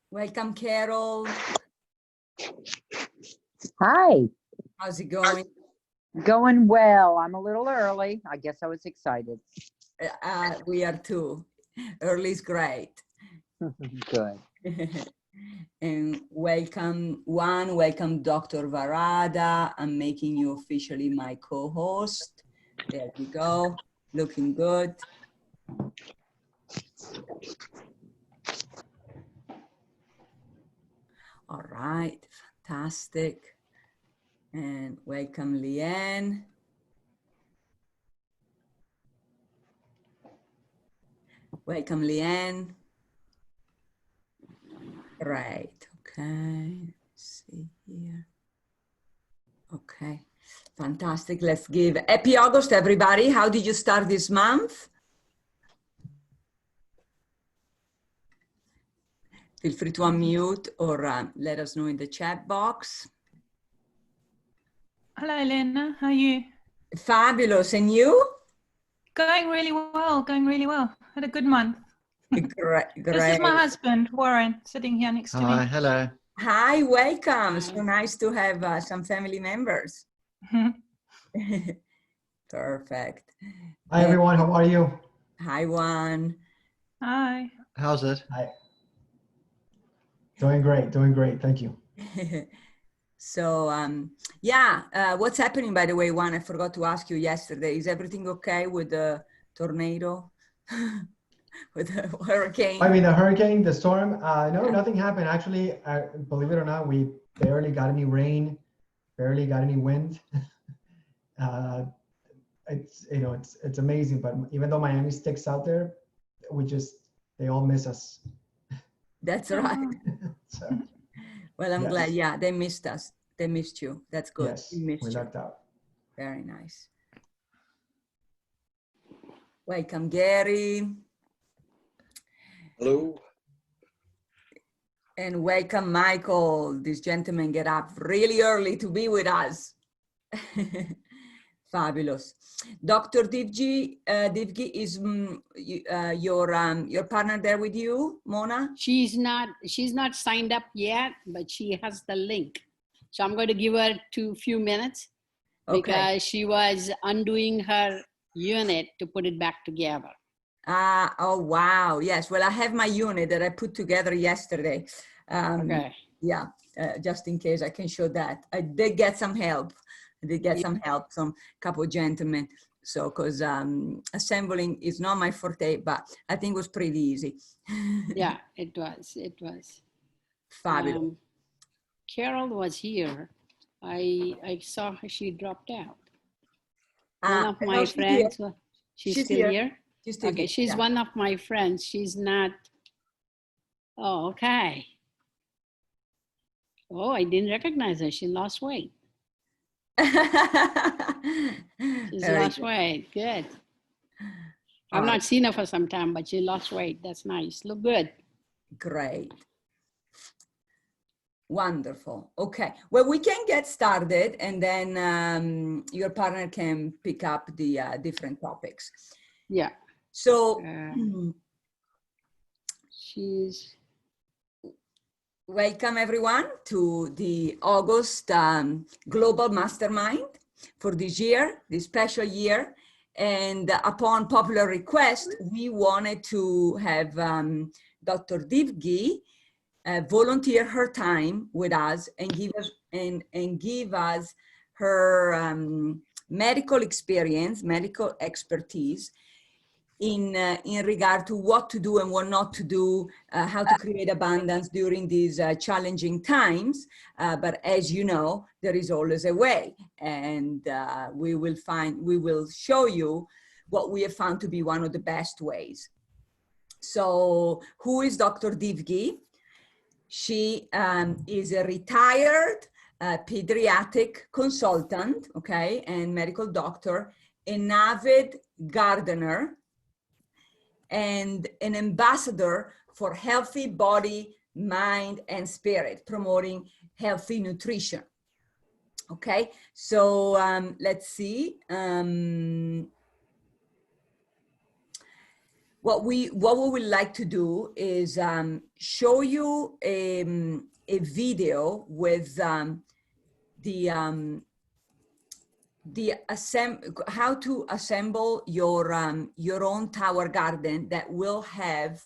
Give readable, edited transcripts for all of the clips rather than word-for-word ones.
Welcome, Carol. Hi. How's it going? Going well. I'm a little early. I guess I was excited. We are too. Early is great. Good. And welcome, Juan. Welcome, Dr. Varada. I'm making you officially my co-host. There we go. Looking good. All right. Fantastic. And welcome, Leanne. Welcome, Leanne. Right. Okay. Let's see here. Okay. Fantastic. Let's give happy August, everybody. How did you start this month? Feel free to unmute or let us know in the chat box. Hello, Elena. How are you? Fabulous. And you? Going really well. Going really well. Had a good month. Great. This is my husband, Warren, sitting here next to me. Hi, hello. Hi, welcome. Hi. So nice to have some family members. Perfect. Hi everyone, how are you? Hi, Juan. Hi. How's it? Hi. Doing great, thank you. So, yeah, what's happening, by the way, Juan? I forgot to ask you yesterday. Is everything okay with the tornado? With the hurricane? I mean, the hurricane, the storm, no, nothing happened. Actually, believe it or not, we barely got any rain, barely got any wind. It's, you know, it's amazing, but even though Miami sticks out there, they all miss us. That's right. So, Well, I'm yes. glad. Yeah, they missed us. They missed you. That's good. Yes, We missed we you. lucked out. Very nice. Welcome, Gary. Hello. And welcome, Michael. This gentleman get up really early to be with us. Fabulous. Dr. Dvigi, is your partner there with you, Mona? She's not signed up yet, but she has the link. So I'm going to give her a few minutes because she was undoing her unit to put it back together. Oh, wow. Yes. Well, I have my unit that I put together yesterday. Okay. Yeah, just in case I can show that. I did get some help. I did get some help from a couple of gentlemen. So, because assembling is not my forte, but I think it was pretty easy. Yeah, it was. It was. Fabulous. Carol was here. I saw her, she dropped out. One of my friends, she's still here? She's still okay, here. she's one of my friends. She's not, oh, okay. Oh, I didn't recognize her. She lost weight. She's lost weight. Good. I've not seen her for some time, but she lost weight. That's nice. Look good. Great. Wonderful. Okay. Well, we can get started and then your partner can pick up the different topics. Yeah. So welcome everyone to the August Global Mastermind for this year, this special year. And upon popular request, we wanted to have Dr. Divgi volunteer her time with us and give us her medical experience, medical expertise in regard to what to do and what not to do, how to create abundance during these challenging times. But as you know, there is always a way, and we will show you what we have found to be one of the best ways. So who is Dr. Divgi? She is a retired pediatric consultant, okay, and medical doctor, an avid gardener, and an ambassador for healthy body, mind, and spirit, promoting healthy nutrition. Okay, so let's see. what we would like to do is show you a video with how to assemble your own tower garden that will have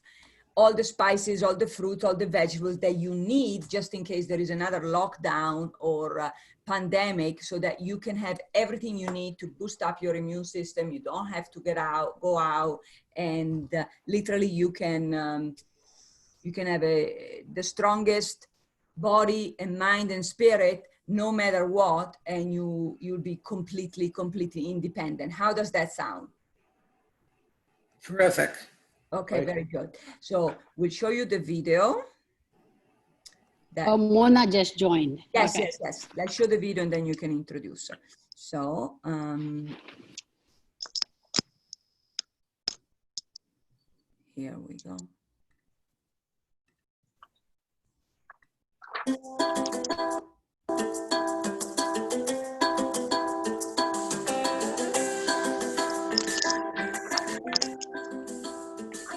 all the spices, all the fruits, all the vegetables that you need just in case there is another lockdown or pandemic, so that you can have everything you need to boost up your immune system. You don't have to go out, and literally you can have the strongest body and mind and spirit no matter what, and you'll be completely independent. How does that sound? Terrific. Okay, Right. very good. So we'll show you the video. Mona just joined. Yes, Okay. yes. Let's show the video and then you can introduce her. So, here we go.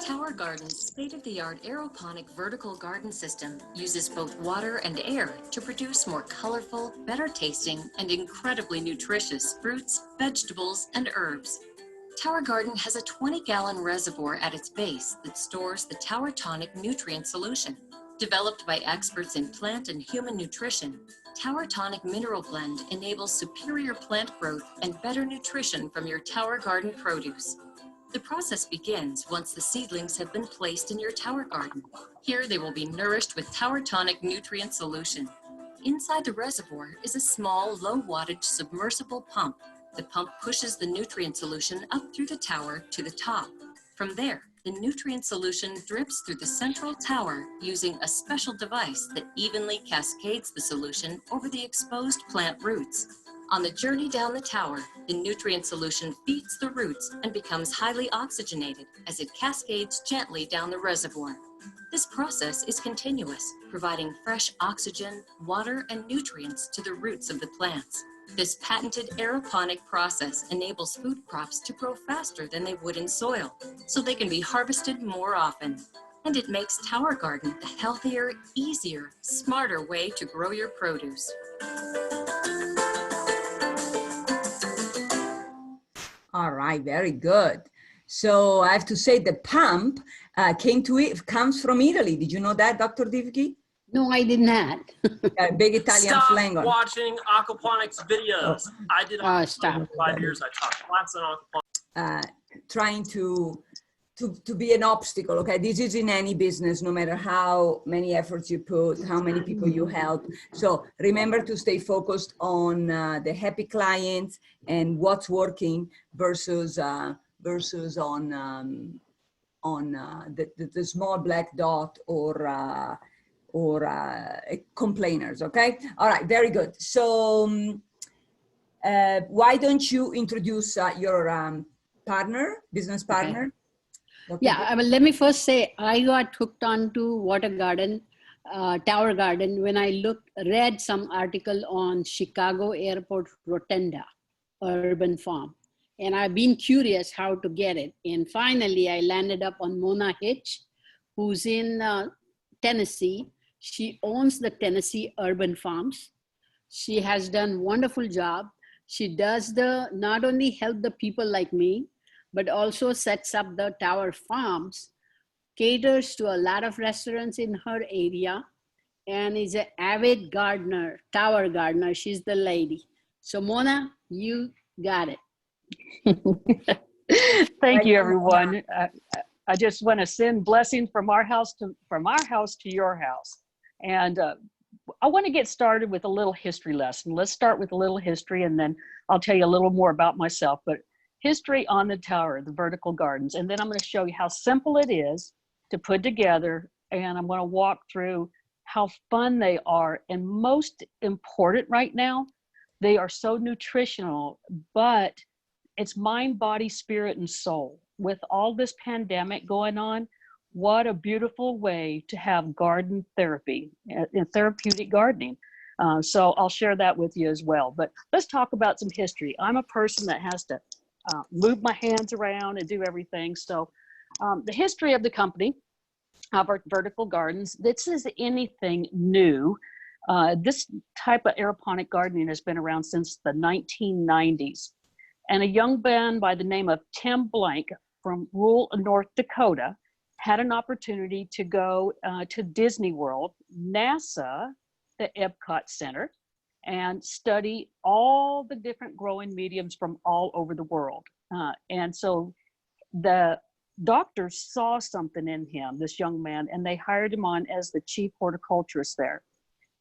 TowerGardens' state-of-the-art aeroponic vertical garden system uses both water and air to produce more colorful, better tasting, and incredibly nutritious fruits, vegetables, and herbs. TowerGarden has a 20-gallon reservoir at its base that stores the Tower Tonic nutrient solution. Developed by experts in plant and human nutrition, Tower Tonic Mineral Blend enables superior plant growth and better nutrition from your TowerGarden produce. The process begins once the seedlings have been placed in your tower garden. Here they will be nourished with Tower Tonic nutrient solution. Inside the reservoir is a small, low-wattage submersible pump. The pump pushes the nutrient solution up through the tower to the top. From there, the nutrient solution drips through the central tower using a special device that evenly cascades the solution over the exposed plant roots. On the journey down the tower, the nutrient solution feeds the roots and becomes highly oxygenated as it cascades gently down the reservoir. This process is continuous, providing fresh oxygen, water, and nutrients to the roots of the plants. This patented aeroponic process enables food crops to grow faster than they would in soil, so they can be harvested more often. And it makes Tower Garden the healthier, easier, smarter way to grow your produce. All right, very good. So I have to say the pump comes from Italy. Did you know that, Dr. Divgi? No, I did not. Big Italian Stop slang on. watching aquaponics videos. I did Stop. for 5 years. I taught class on aquaponics. Trying to be an obstacle. Okay, this is in any business, no matter how many efforts you put, how many people you help. So remember to stay focused on the happy clients and what's working versus on the small black dot or complainers. Okay, all right, very good. So why don't you introduce your business partner? Okay. Yeah, well, let me first say I got hooked onto water garden, tower garden when I read some article on Chicago Airport Rotunda urban farm, and I've been curious how to get it. And finally, I landed up on Mona Hitch, who's in Tennessee. She owns the Tennessee Urban Farms. She has done wonderful job. She does not only help the people like me, but also sets up the tower farms, caters to a lot of restaurants in her area, and is an avid gardener, tower gardener. She's the lady. So Mona, you got it. Thank you, everyone. I just want to send blessing from our house to your house. And I want to get started with a little history lesson. Let's start with a little history, and then I'll tell you a little more about myself. But history on the tower, the vertical gardens. And then I'm going to show you how simple it is to put together. And I'm going to walk through how fun they are. And most important right now, they are so nutritional, but it's mind, body, spirit, and soul. With all this pandemic going on, what a beautiful way to have garden therapy, therapeutic gardening. So I'll share that with you as well. But let's talk about some history. I'm a person that has to move my hands around and do everything. So The history of the company, of our vertical gardens, this is anything new. This type of aeroponic gardening has been around since the 1990s. And a young man by the name of Tim Blank from rural North Dakota had an opportunity to go to Disney World, NASA, the Epcot Center, and study all the different growing mediums from all over the world. And so the doctors saw something in him, this young man, and they hired him on as the chief horticulturist there.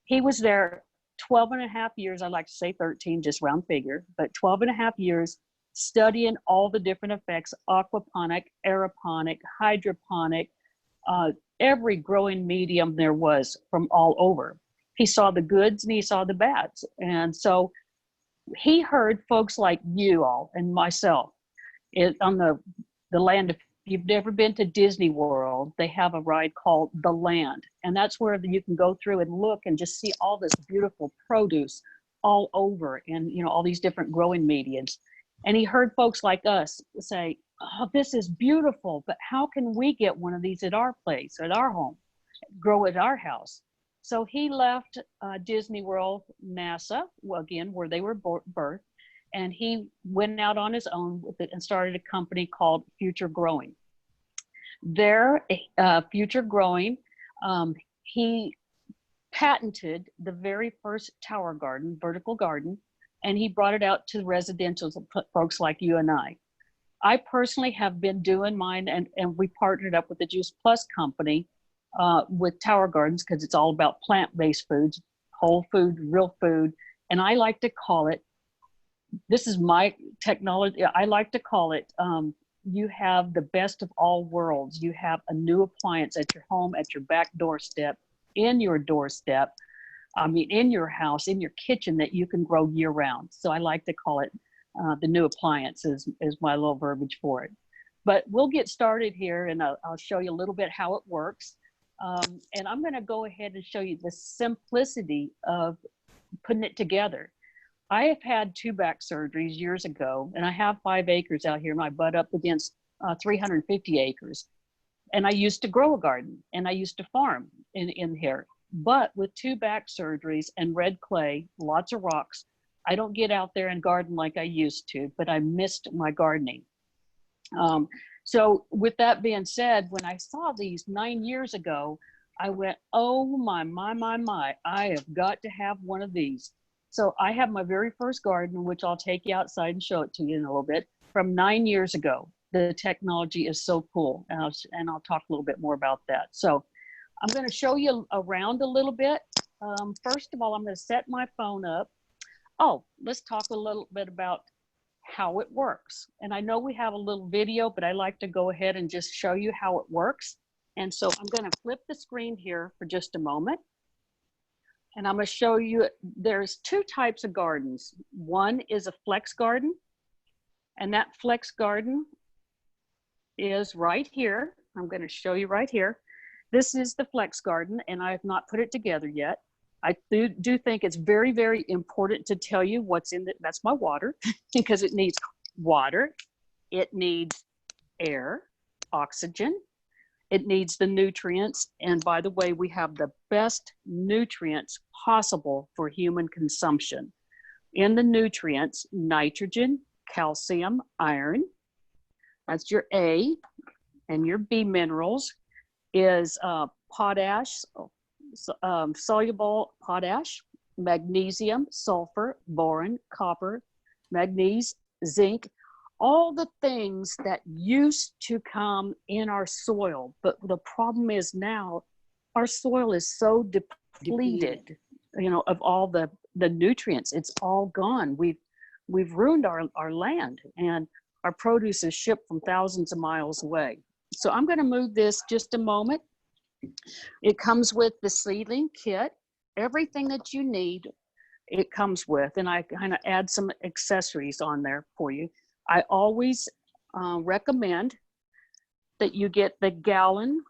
He was there 12 and a half years, I like to say 13, just round figure, but 12 and a half years studying all the different effects, aquaponic, aeroponic, hydroponic, every growing medium there was from all over. He saw the goods and he saw the bads. And so he heard folks like you all and myself on the land. If you've never been to Disney World, they have a ride called The Land. And that's where you can go through and look and just see all this beautiful produce all over and, you know, all these different growing mediums. And he heard folks like us say, oh, this is beautiful, but how can we get one of these at our place, at our home, grow at our house? So he left Disney World, NASA, again, where they were birthed, and he went out on his own with it and started a company called Future Growing. There, Future Growing, he patented the very first tower garden, vertical garden, and he brought it out to residential folks like you and I. I personally have been doing mine, and we partnered up with the Juice Plus company with TowerGardens because it's all about plant-based foods, whole food, real food. And I like to call it, this is my technology, I like to call it, you have the best of all worlds. You have a new appliance at your home, at your back doorstep, in your doorstep, I mean, in your house, in your kitchen that you can grow year round. So I like to call it the new appliance is my little verbiage for it. But we'll get started here and I'll show you a little bit how it works. And I'm gonna go ahead and show you the simplicity of putting it together. I have had 2 back surgeries years ago, and I have 5 acres out here. I butt up against 350 acres. And I used to grow a garden and I used to farm in here. But with 2 back surgeries and red clay, lots of rocks, I don't get out there and garden like I used to, but I missed my gardening. So with that being said, when I saw these 9 years ago, I went, oh my, I have got to have one of these. So I have my very first garden, which I'll take you outside and show it to you in a little bit, from 9 years ago. The technology is so cool, and I'll talk a little bit more about that. So I'm going to show you around a little bit. First of all, I'm going to set my phone up. Oh, let's talk a little bit about how it works. And I know we have a little video, but I like to go ahead and just show you how it works. And so I'm going to flip the screen here for just a moment. And I'm going to show you, there's 2 types of gardens. One is a flex garden, and that flex garden is right here. I'm going to show you right here. This is the flex garden, and I have not put it together yet. I do think it's very, very important to tell you what's in it. That's my water, because it needs water, it needs air, oxygen, it needs the nutrients. And by the way, we have the best nutrients possible for human consumption. In the nutrients, nitrogen, calcium, iron, that's your A, and your B minerals is potash, soluble potash, magnesium, sulfur, boron, copper, manganese, zinc, all the things that used to come in our soil. But the problem is now our soil is so depleted, you know, of all the nutrients. It's all gone. We've ruined our land, and our produce is shipped from thousands of miles away. So I'm going to move this just a moment. It comes with the seedling kit, everything that you need, it comes with, and I kind of add some accessories on there for you. I always recommend that you get the gallon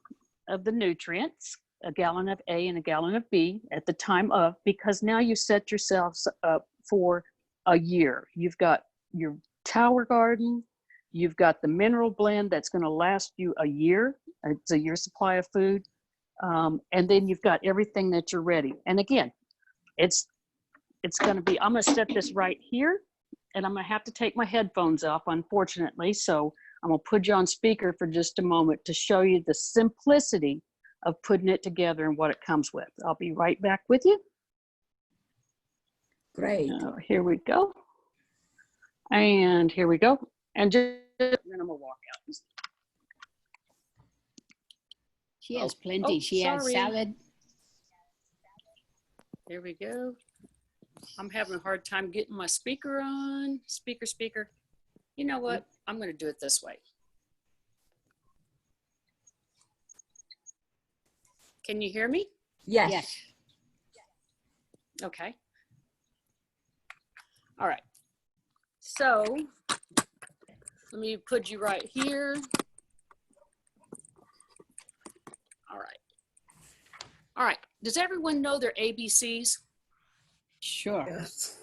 of the nutrients, a gallon of A and a gallon of B at the time of, because now you set yourselves up for a year. You've got your tower garden, You've got the mineral blend that's going to last you a year. It's a year's supply of food. And then you've got everything that you're ready. And again, it's going to be, I'm going to set this right here, and I'm going to have to take my headphones off, unfortunately. So I'm going to put you on speaker for just a moment to show you the simplicity of putting it together and what it comes with. I'll be right back with you. Great. Here we go. And here we go. And then I'm going to walk out. She has plenty. She has salad. There we go. I'm having a hard time getting my speaker on. Speaker. You know what? I'm going to do it this way. Can you hear me? Yes. Yes. Okay. All right. So let me put you right here. All right. Does everyone know their ABCs? Sure. Yes.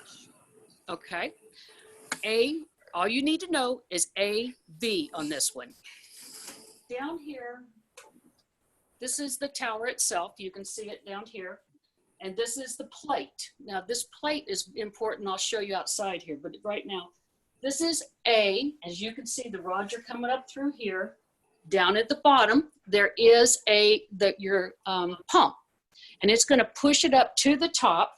Okay. All you need to know is A, B on this one. Down here, this is the tower itself. You can see it down here. And this is the plate. Now, this plate is important. I'll show you outside here. But right now, this is A. As you can see, the rods are coming up through here. Down at the bottom, there is your pump. And it's going to push it up to the top.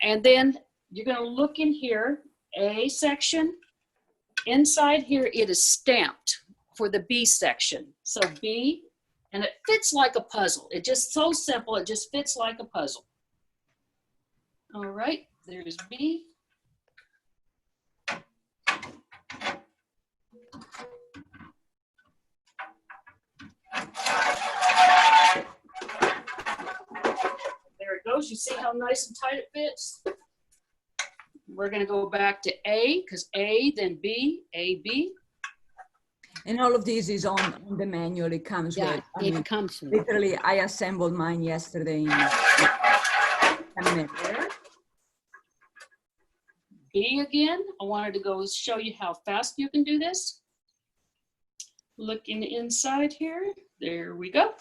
And then you're going to look in here, A section. Inside here, it is stamped for the B section. So B, and it fits like a puzzle. It's just so simple. It just fits like a puzzle. All right, there's B. There it goes. You see how nice and tight it fits? We're going to go back to A, because A, then B, A, B. And all of this is on the manual. It comes with. It comes with. Literally, I assembled mine yesterday. B again. I wanted to go show you how fast you can do this. Looking inside here. There we go.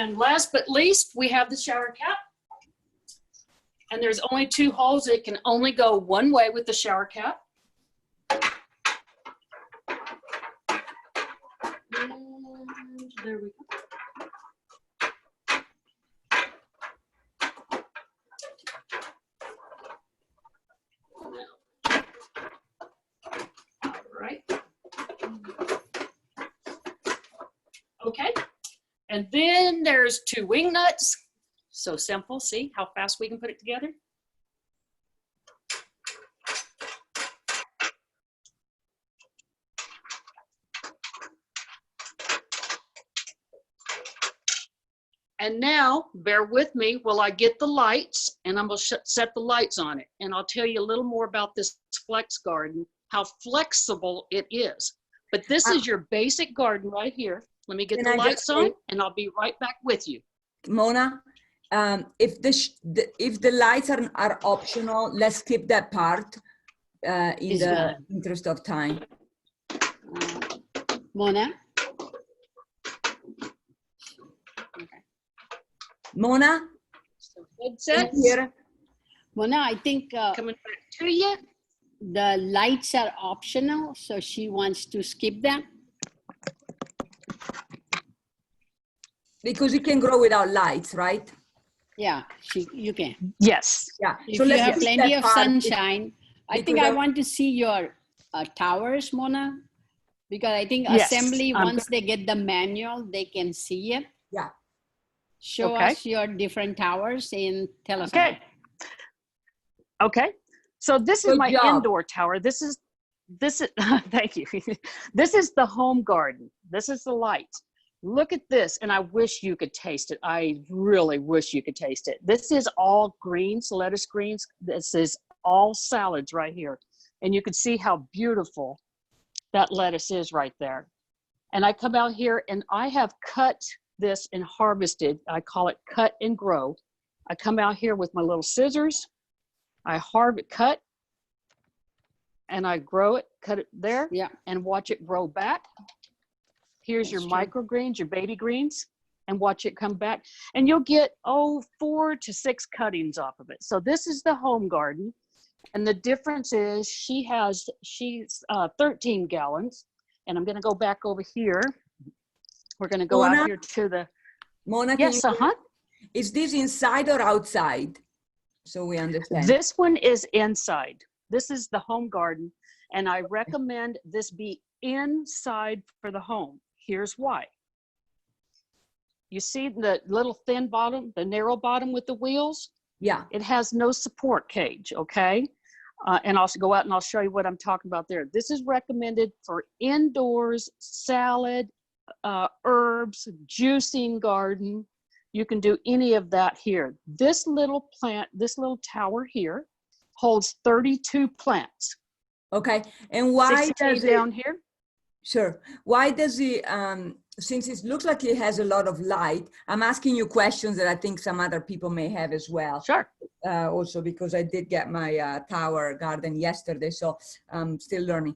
And last but least, we have the shower cap. And there's only 2 holes. It can only go one way with the shower cap. And there we go. All right. Okay. And then there's 2 wing nuts. So simple. See how fast we can put it together? And now, bear with me while I get the lights, and I'm going to set the lights on it. And I'll tell you a little more about this Flex Garden, how flexible it is. But this is your basic garden right here. Let me get the lights on, and I'll be right back with you. Mona, if the lights are optional, let's skip that part in the interest of time. Mona? Okay. Mona? So headsets. Here. Mona, I think Coming back to you. the lights are optional, so she wants to skip them. Because it can grow without lights, right? Yeah, you can. Yes. Yeah. If So you let's have skip plenty that of part. sunshine, I think because I want to see your towers, Mona, because I think Yes, assembly, I'm once they get the manual, they can see it. Yeah. Show Okay. us your different towers and tell us. Okay. Okay. So this is Good my job. indoor tower. This is thank you. This is the home garden. This is the light. Look at this, and I wish you could taste it. I really wish you could taste it. This is all greens, lettuce greens. This is all salads right here. And you can see how beautiful that lettuce is right there. And I come out here and I have cut this and harvested. I call it cut and grow. I come out here with my little scissors. I cut, and I grow it, cut it there, and watch it grow back. Here's your microgreens, your baby greens, and watch it come back. And you'll get, 4 to 6 cuttings off of it. So this is the home garden. And the difference is she's 13 gallons. And I'm going to go back over here. We're going to go Mona? out here to the. Mona, yes, is this inside or outside? So we understand. This one is inside. This is the home garden. And I recommend this be inside for the home. Here's why. You see the little thin bottom, the narrow bottom with the wheels? Yeah. It has no support cage, okay? And I'll go out and I'll show you what I'm talking about there. This is recommended for indoors, salad, herbs, juicing garden. You can do any of that here. This little plant, this little tower here holds 32 plants. Okay. And why does it, down here? Sure. Why does it, since it looks like it has a lot of light, I'm asking you questions that I think some other people may have as well. Sure. Also because I did get my tower garden yesterday, so I'm still learning.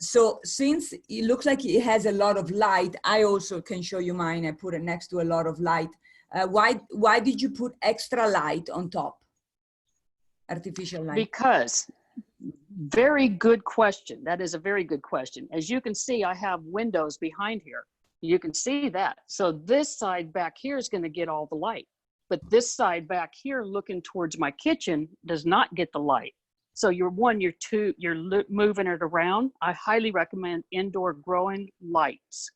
So since it looks like it has a lot of light, I also can show you mine. I put it next to a lot of light. Why did you put extra light on top? Artificial light? Because, very good question. That is a very good question. As you can see, I have windows behind here. You can see that. So this side back here is going to get all the light. But this side back here looking towards my kitchen does not get the light. So you're moving it around. I highly recommend indoor growing lights.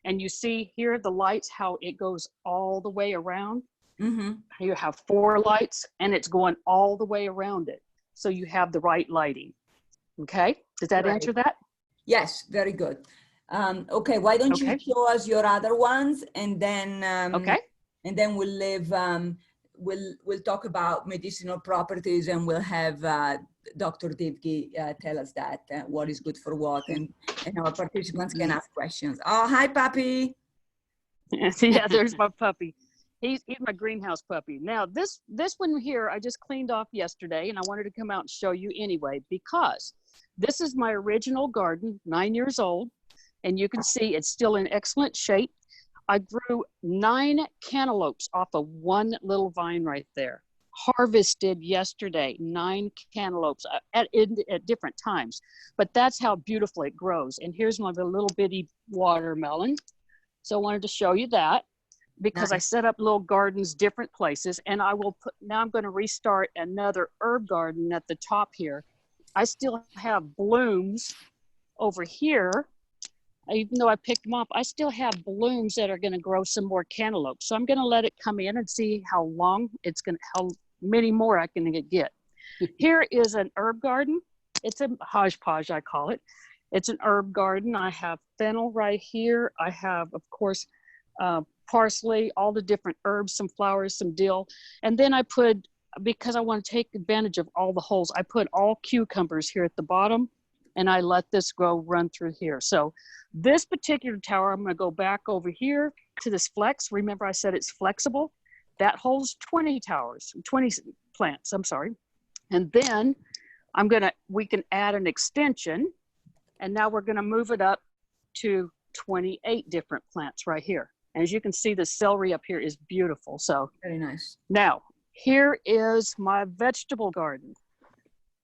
And you see here the lights, how it goes all the way around. Mm-hmm. You have 4 lights and it's going all the way around it. So you have the right lighting. Okay, does that answer that? Yes, very good. Okay, why don't you show us your other ones, and then and then we'll leave. We'll talk about medicinal properties, and we'll have Dr. Divgi tell us that what is good for what, and our participants can ask questions. Oh, hi, puppy. Yeah, there's my puppy. He's my greenhouse puppy. Now this one here, I just cleaned off yesterday, and I wanted to come out and show you anyway, because this is my original garden, 9 years old, and you can see it's still in excellent shape. I grew 9 cantaloupes off of one little vine right there. Harvested yesterday, 9 cantaloupes at different times, but that's how beautiful it grows. And here's my little bitty watermelon. So I wanted to show you that, because I set up little gardens different places, and I will put, now I'm going to restart another herb garden at the top here. I still have blooms over here. Even though I picked them up, I still have blooms that are going to grow some more cantaloupe. So I'm going to let it come in and see how long it's going to, how many more I can get. Here is an herb garden. It's a hodgepodge, I call it. It's an herb garden. I have fennel right here. I have, of course, parsley, all the different herbs, some flowers, some dill. And then I put, because I want to take advantage of all the holes, I put all cucumbers here at the bottom, and I let this run through here. So this particular tower, I'm going to go back over here to this flex. Remember I said it's flexible? That holds 20 plants, I'm sorry. And then we can add an extension, and now we're going to move it up to 28 different plants right here. And as you can see, the celery up here is beautiful. So very nice. Now, here is my vegetable garden.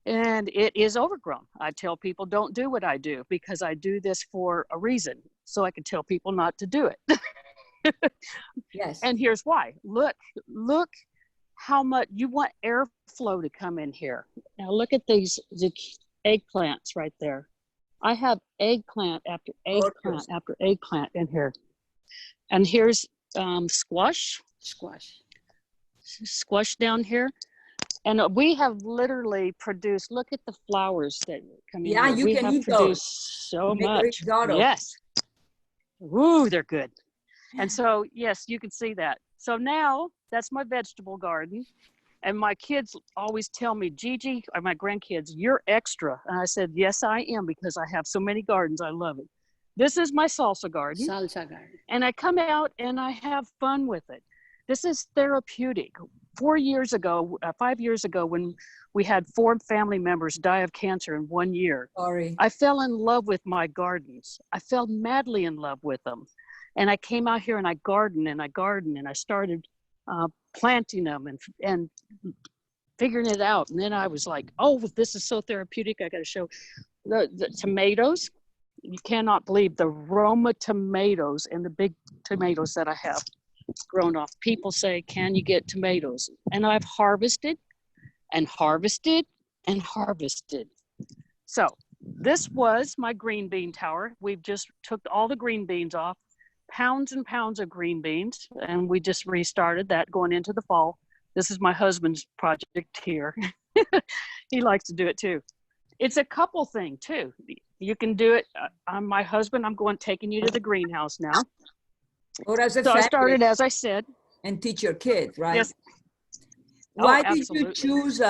And it is overgrown. I tell people don't do what I do, because I do this for a reason, so I can tell people not to do it. Yes. And here's why. Look how much you want airflow to come in here. Now look at these eggplants right there. I have eggplant after eggplant after eggplant in here. And here's squash down here. And we have literally produced, look at the flowers that come in. Yeah, here. you can eat those. So much. Yes. Ooh, they're good. And so, yes, you can see that. So now that's my vegetable garden. And my kids always tell me, Gigi, or my grandkids, you're extra. And I said, yes, I am, because I have so many gardens. I love it. This is my salsa garden. Salsa garden. And I come out and I have fun with it. This is therapeutic. 5 years ago, when we had 4 family members die of cancer in 1 year, Sorry. I fell in love with my gardens. I fell madly in love with them. And I came out here and I gardened and I started planting them and figuring it out. And then I was like, oh, this is so therapeutic. I got to show the tomatoes. You cannot believe the Roma tomatoes and the big tomatoes that I have grown off. People say, can you get tomatoes? And I've harvested and harvested and harvested. So this was my green bean tower. We've just took all the green beans off, pounds and pounds of green beans, and we just restarted that going into the fall. This is my husband's project here. He likes to do it too. It's a couple thing too. You can do it. I'm my husband. I'm taking you to the greenhouse now. Or as a So I family, started, as I said. and teach your kids, right? Yes. Why Oh, did you absolutely. choose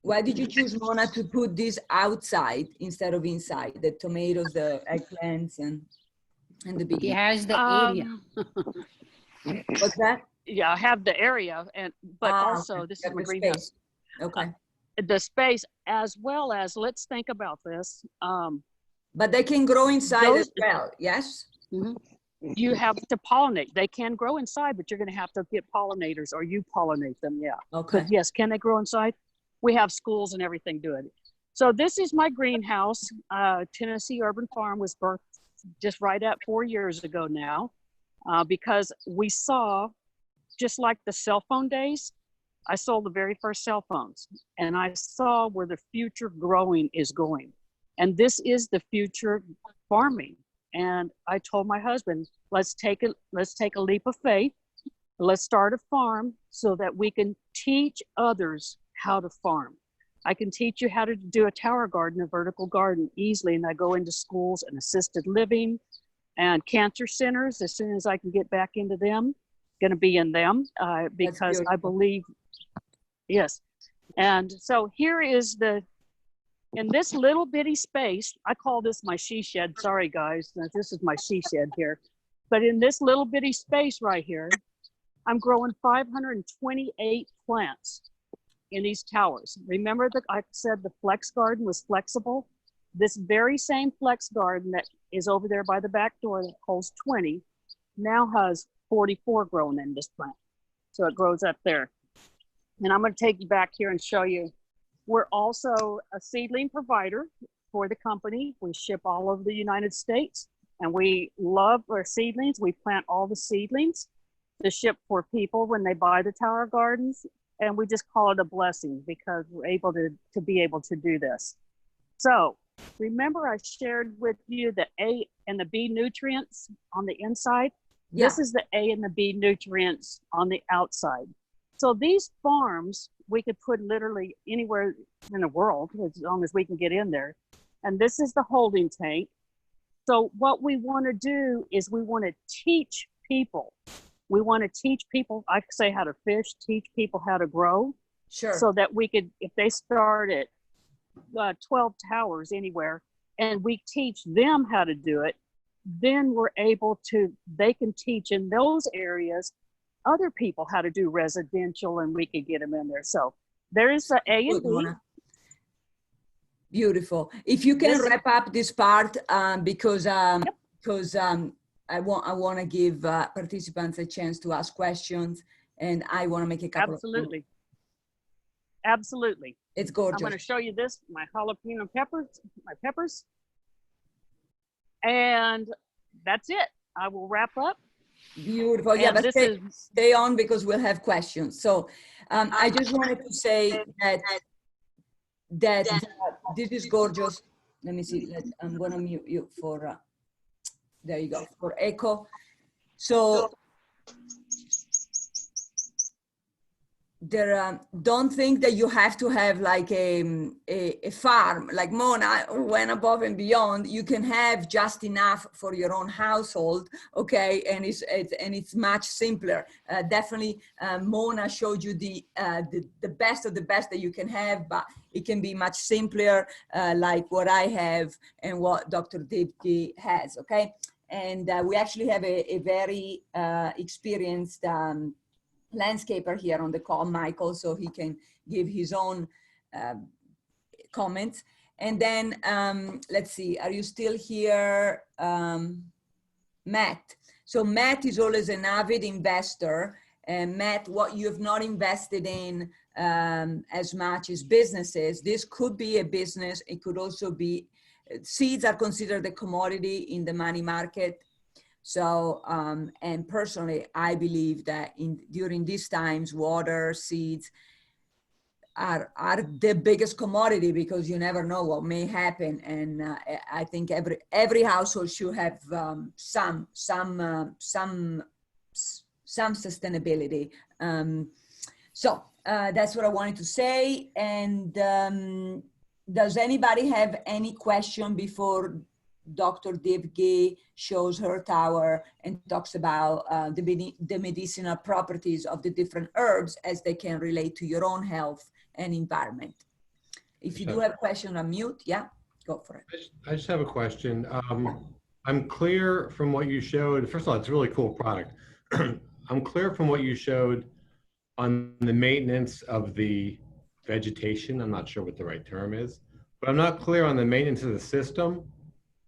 why did you choose, Mona, to put this outside instead of inside? The tomatoes, the eggplants, and the He big. has the area. What's that? Yeah, I have the area, but also okay. this You is have my the greenhouse. space. Okay. The space, as well as, let's think about this. But they can grow inside Those- as well, yes? You have to pollinate. They can grow inside, but you're going to have to get pollinators, or you pollinate them. Yeah. Okay. But yes, can they grow inside? We have schools and everything doing it. So this is my greenhouse. Tennessee Urban Farm was birthed just right at 4 years ago now, because we saw, just like the cell phone days, I sold the very first cell phones, and I saw where the future growing is going. And this is the future farming. And I told my husband, let's take a leap of faith. Let's start a farm so that we can teach others how to farm. I can teach you how to do a tower garden, a vertical garden easily. And I go into schools and assisted living and cancer centers. As soon as I can get back into them, going to be in them, because I believe, yes. And so here is in this little bitty space, I call this my she shed. Sorry, guys, this is my she shed here. But in this little bitty space right here, I'm growing 528 plants in these towers. Remember that I said the flex garden was flexible? This very same flex garden that is over there by the back door that holds 20 now has 44 growing in this plant. So it grows up there. And I'm going to take you back here and show you. We're also a seedling provider for the company. We ship all over the United States, and we love our seedlings. We plant all the seedlings to ship for people when they buy the tower gardens. And we just call it a blessing because we're able to be able to do this. So remember I shared with you the A and the B nutrients on the inside? Yeah. This is the A and the B nutrients on the outside. So these farms, we could put literally anywhere in the world, as long as we can get in there. And this is the holding tank. So what we want to do is we want to teach people. We want to teach people, I could say how to fish, teach people how to grow. Sure. So that we could, if they start at 12 towers anywhere, and we teach them how to do it, then we're able to, they can teach in those areas other people how to do residential, and we could get them in there. So there is the A and B. Beautiful. If you can wrap up this part, because I want to give participants a chance to ask questions, and I want to make a couple Absolutely. of Absolutely. It's gorgeous. I'm going to show you this, my jalapeno peppers, my peppers. And that's it. I will wrap up. Beautiful. Yeah, but stay on because we'll have questions. So I just wanted to say that this is gorgeous. Let me see. I'm going to mute you for, there you go, for echo. So don't think that you have to have like a farm like Mona went above and beyond. You can have just enough for your own household, okay? And it's much simpler. Definitely, Mona showed you the best of the best that you can have, but it can be much simpler, like what I have and what Dr. Divgi has, okay? And we actually have a very experienced landscaper here on the call, Michael, so he can give his own comments. And then let's see, are you still here? Matt. So Matt is always an avid investor. And Matt, what you have not invested in as much as businesses, this could be a business. It could also be, seeds are considered a commodity in the money market. So, and personally, I believe that during these times, water, seeds are the biggest commodity because you never know what may happen. And I think every household should have some sustainability. So that's what I wanted to say. And does anybody have any question before Dr. Divgi shows her tower and talks about the medicinal properties of the different herbs as they can relate to your own health and environment? If you do have a question, unmute. Yeah, go for it. I just have a question. I'm clear from what you showed. First of all, it's a really cool product. I'm clear from what you showed on the maintenance of the vegetation. I'm not sure what the right term is, but I'm not clear on the maintenance of the system.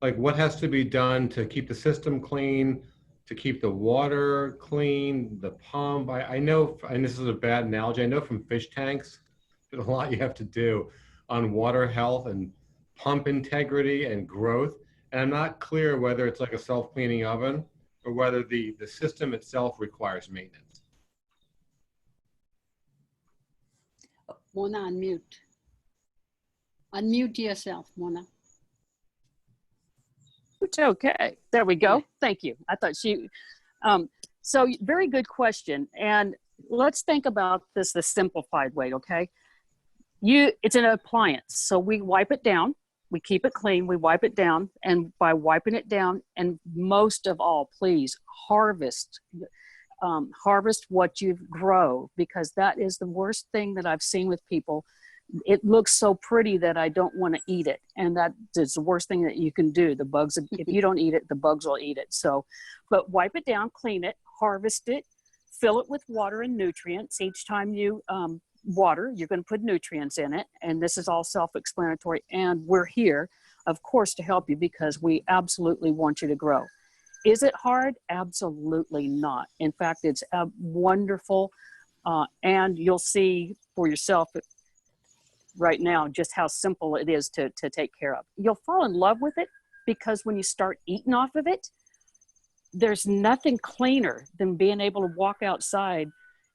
Like what has to be done to keep the system clean, to keep the water clean, the pump. I know, and this is a bad analogy, I know from fish tanks, there's a lot you have to do on water health and pump integrity and growth. And I'm not clear whether it's like a self-cleaning oven or whether the system itself requires maintenance. Mona, unmute. Unmute yourself, Mona. It's okay. There we go. Thank you. I thought she, so very good question. And let's think about this the simplified way, okay? It's an appliance. So we wipe it down, we keep it clean, we wipe it down, and by wiping it down, and most of all, please harvest what you grow, because that is the worst thing that I've seen with people. It looks so pretty that I don't want to eat it. And that is the worst thing that you can do. The bugs, if you don't eat it, the bugs will eat it. So, but wipe it down, clean it, harvest it, fill it with water and nutrients. Each time you water, you're going to put nutrients in it. And this is all self-explanatory. And we're here, of course, to help you because we absolutely want you to grow. Is it hard? Absolutely not. In fact, it's wonderful. And you'll see for yourself right now just how simple it is to take care of. You'll fall in love with it because when you start eating off of it, there's nothing cleaner than being able to walk outside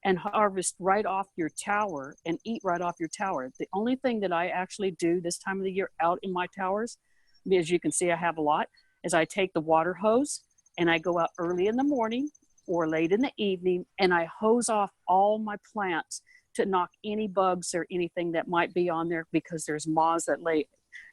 and harvest right off your tower and eat right off your tower. The only thing that I actually do this time of the year out in my towers, as you can see I have a lot, is I take the water hose and I go out early in the morning or late in the evening and I hose off all my plants to knock any bugs or anything that might be on there, because there's moths that lay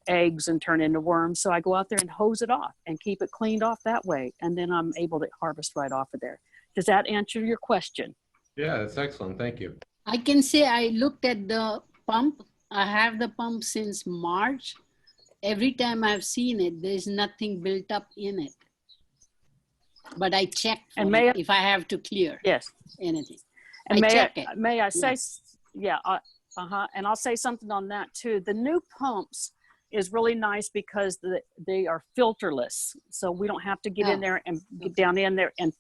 eggs and turn into worms. So I go out there and hose it off and keep it cleaned off that way. And then I'm able to harvest right off of there. Does that answer your question? Yeah, that's excellent. Thank you. I can say I looked at the pump. I have the pump since March. Every time I've seen it, there's nothing built up in it. But I check if I have to clear anything. And may I say, and I'll say something on that too. The new pumps is really nice because they are filterless. So we don't have to get in there and get down in there and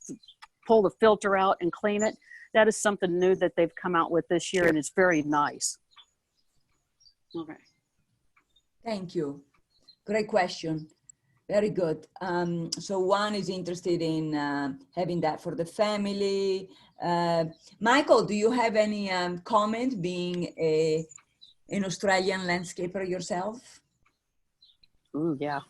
pull the filter out and clean it. That is something new that they've come out with this year, and it's very nice. Okay. Thank you. Great question. Very good. So Juan is interested in having that for the family. Michael, do you have any comment being an Australian landscaper yourself? Ooh, yeah.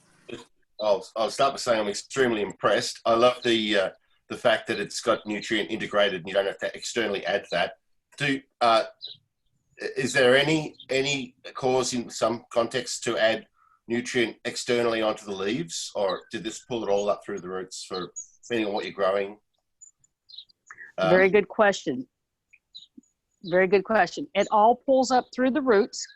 I'll start by saying I'm extremely impressed. I love the fact that it's got nutrient integrated and you don't have to externally add that is there any cause in some contexts to add nutrient externally onto the leaves, or did this pull it all up through the roots for depending on what you're growing? Very good question. Very good question. It all pulls up through the roots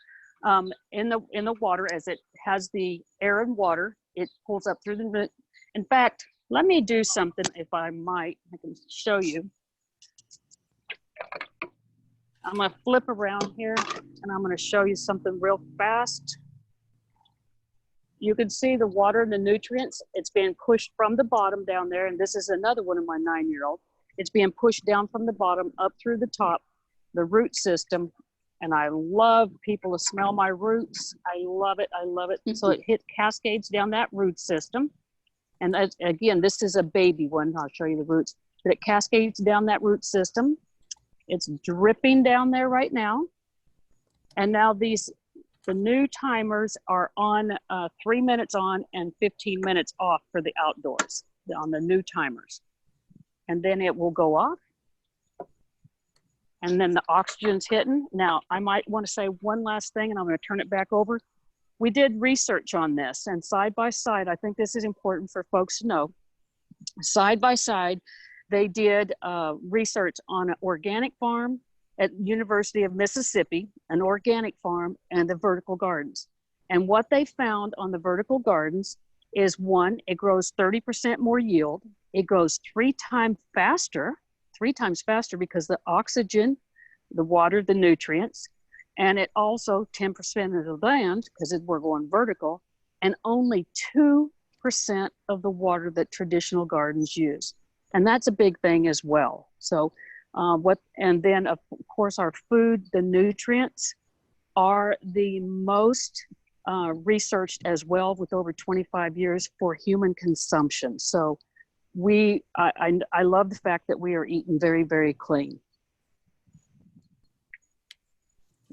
in the water as it has the air and water. It pulls up through the root. In fact, let me do something if I might. I can show you. I'm going to flip around here and I'm going to show you something real fast. You can see the water and the nutrients. It's being pushed from the bottom down there. And this is another one of my 9-year-old. It's being pushed down from the bottom up through the top, the root system. And I love people to smell my roots. I love it. I love it. So it cascades down that root system. And again, this is a baby one. I'll show you the roots. But it cascades down that root system. It's dripping down there right now. And now the new timers are on 3 minutes on and 15 minutes off for the outdoors on the new timers. And then it will go off. And then the oxygen's hitting. Now, I might want to say one last thing, and I'm going to turn it back over. We did research on this, and side by side, I think this is important for folks to know. Side by side, they did research on an organic farm at University of Mississippi, an organic farm, and the vertical gardens. And what they found on the vertical gardens is, one, it grows 30% more yield. It grows 3 times faster because the oxygen, the water, the nutrients, and it also 10% of the land, because we're going vertical, and only 2% of the water that traditional gardens use. And that's a big thing as well. So and then of course our food, the nutrients are the most researched as well, with over 25 years for human consumption. So I love the fact that we are eating very, very clean.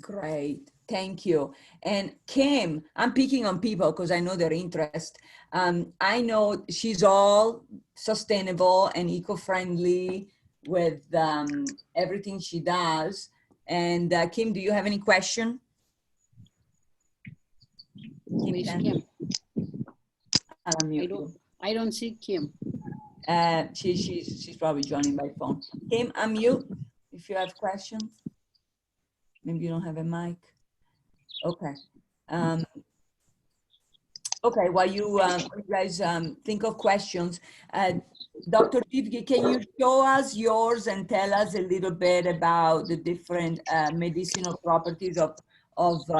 Great, thank you. And Kim, I'm picking on people because I know their interest. I know she's all sustainable and eco-friendly with everything she does. And Kim, do you have any question? Kim. I don't see Kim. She's probably joining by phone. Kim, unmute if you have questions. Maybe you don't have a mic. Okay. Okay, while you guys think of questions, Dr. Dvigi, can you show us yours and tell us a little bit about the different medicinal properties of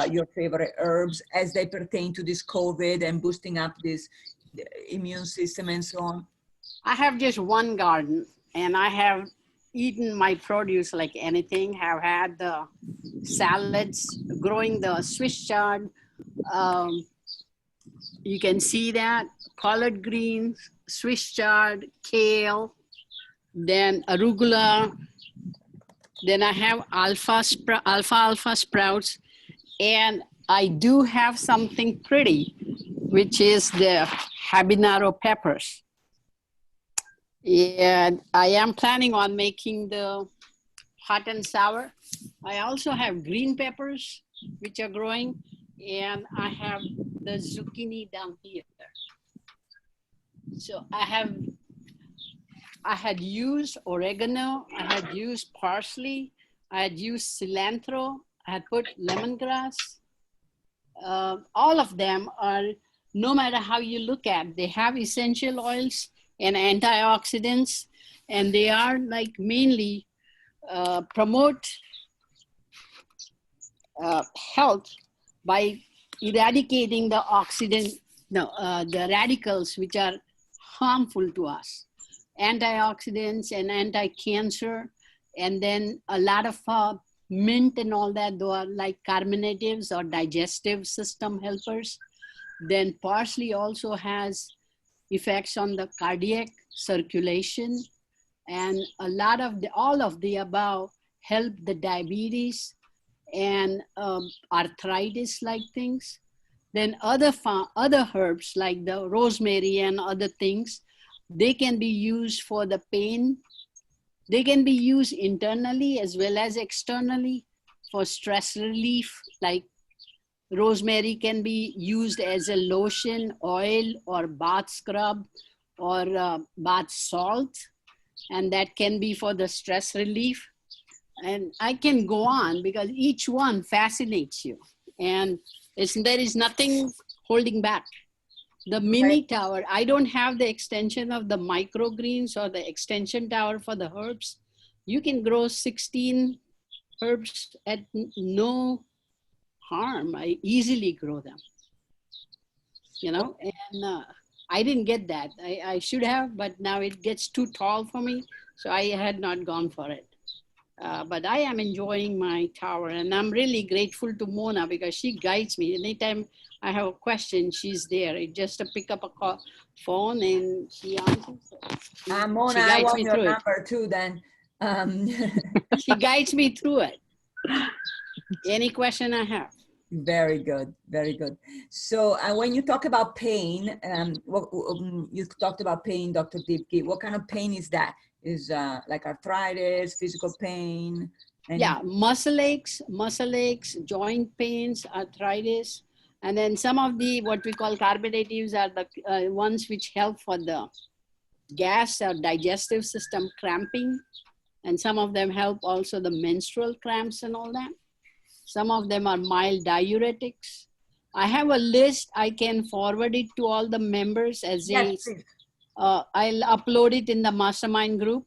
your favorite herbs as they pertain to this COVID and boosting up this immune system and so on? I have just one garden, and I have eaten my produce like anything. Have had the salads, growing the Swiss chard. You can see that, collard greens, Swiss chard, kale, then arugula. Then I have alfalfa sprouts, and I do have something pretty, which is the habanero peppers. And I am planning on making the hot and sour. I also have green peppers, which are growing, and I have the zucchini down here. So I had used oregano, I had used parsley, I had used cilantro, I had put lemongrass. All of them are, no matter how you look at, they have essential oils and antioxidants, and they are like mainly promote health by eradicating the the radicals which are harmful to us, antioxidants and anti-cancer, and then a lot of mint and all that, though, are like carminatives or digestive system helpers. Then parsley also has effects on the cardiac circulation, and a lot of all of the above help the diabetes and arthritis like things. Then other herbs like the rosemary and other things, they can be used for the pain They can be used internally as well as externally for stress relief, like rosemary can be used as a lotion, oil, or bath scrub, or bath salt, and that can be for the stress relief. And I can go on because each one fascinates you, and there is nothing holding back. The mini tower, I don't have the extension of the microgreens or the extension tower for the herbs. You can grow 16 herbs at no harm. I easily grow them, you know, and I didn't get that. I should have, but now it gets too tall for me, so I had not gone for it. But I am enjoying my tower, and I'm really grateful to Mona because she guides me. Anytime I have a question, she's there. It's just to pick up a phone and she answers. Mona, I want your number too then. She guides me through it. Any question I have. Very good, very good. So when you talk about pain, you talked about pain, Dr. Divgi. What kind of pain is that? Is like arthritis, physical pain? Yeah, muscle aches, joint pains, arthritis. And then some of the, what we call carbonatives are the ones which help for the gas or digestive system cramping. And some of them help also the menstrual cramps and all that. Some of them are mild diuretics. I have a list. I can forward it to all the members as I'll upload it in the mastermind group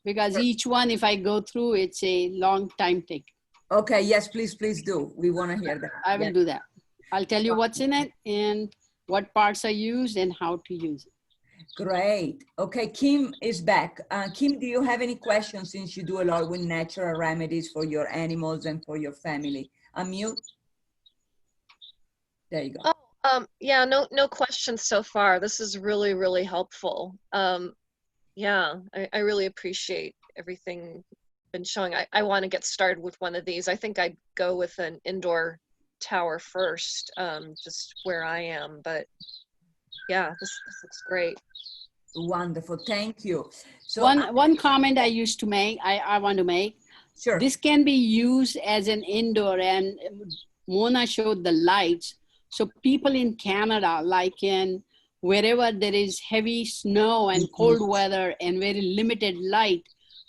because each one, if I go through, it's a long time take. Okay, yes, please do. We want to hear that. I will do that. I'll tell you what's in it and what parts are used and how to use it. Great. Okay, Kim is back. Kim, do you have any questions since you do a lot with natural remedies for your animals and for your family? Unmute. There you go. Yeah, no questions so far. This is really, really helpful. Yeah, I really appreciate everything been showing. I want to get started with one of these. I think I'd go with an indoor tower first, just where I am, but yeah, this looks great. Wonderful, thank you. So one comment I used to make, I want to make. Sure. This can be used as an indoor, and Mona showed the lights. So people in Canada, like in wherever there is heavy snow and cold weather and very limited light,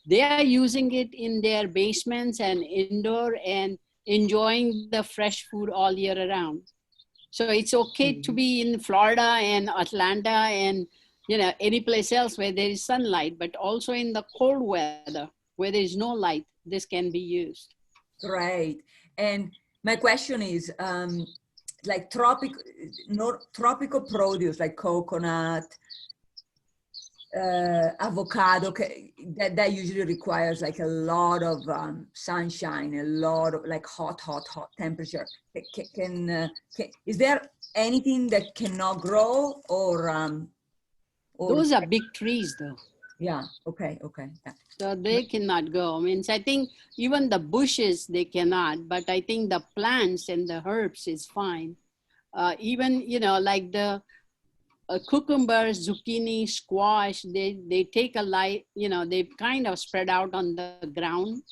they are using it in their basements and indoor and enjoying the fresh food all year around. So it's okay to be in Florida and Atlanta and any place else where there is sunlight, but also in the cold weather where there is no light, this can be used. Right. And my question is, like tropical produce like coconut, avocado, that usually requires like a lot of sunshine, a lot of like hot temperature. Is there anything that cannot grow or those are big trees though. Yeah, okay. Yeah. So they cannot go. I mean, I think even the bushes, they cannot, but I think the plants and the herbs is fine. Even, like the cucumbers, zucchini, squash, they take a light, they kind of spread out on the ground,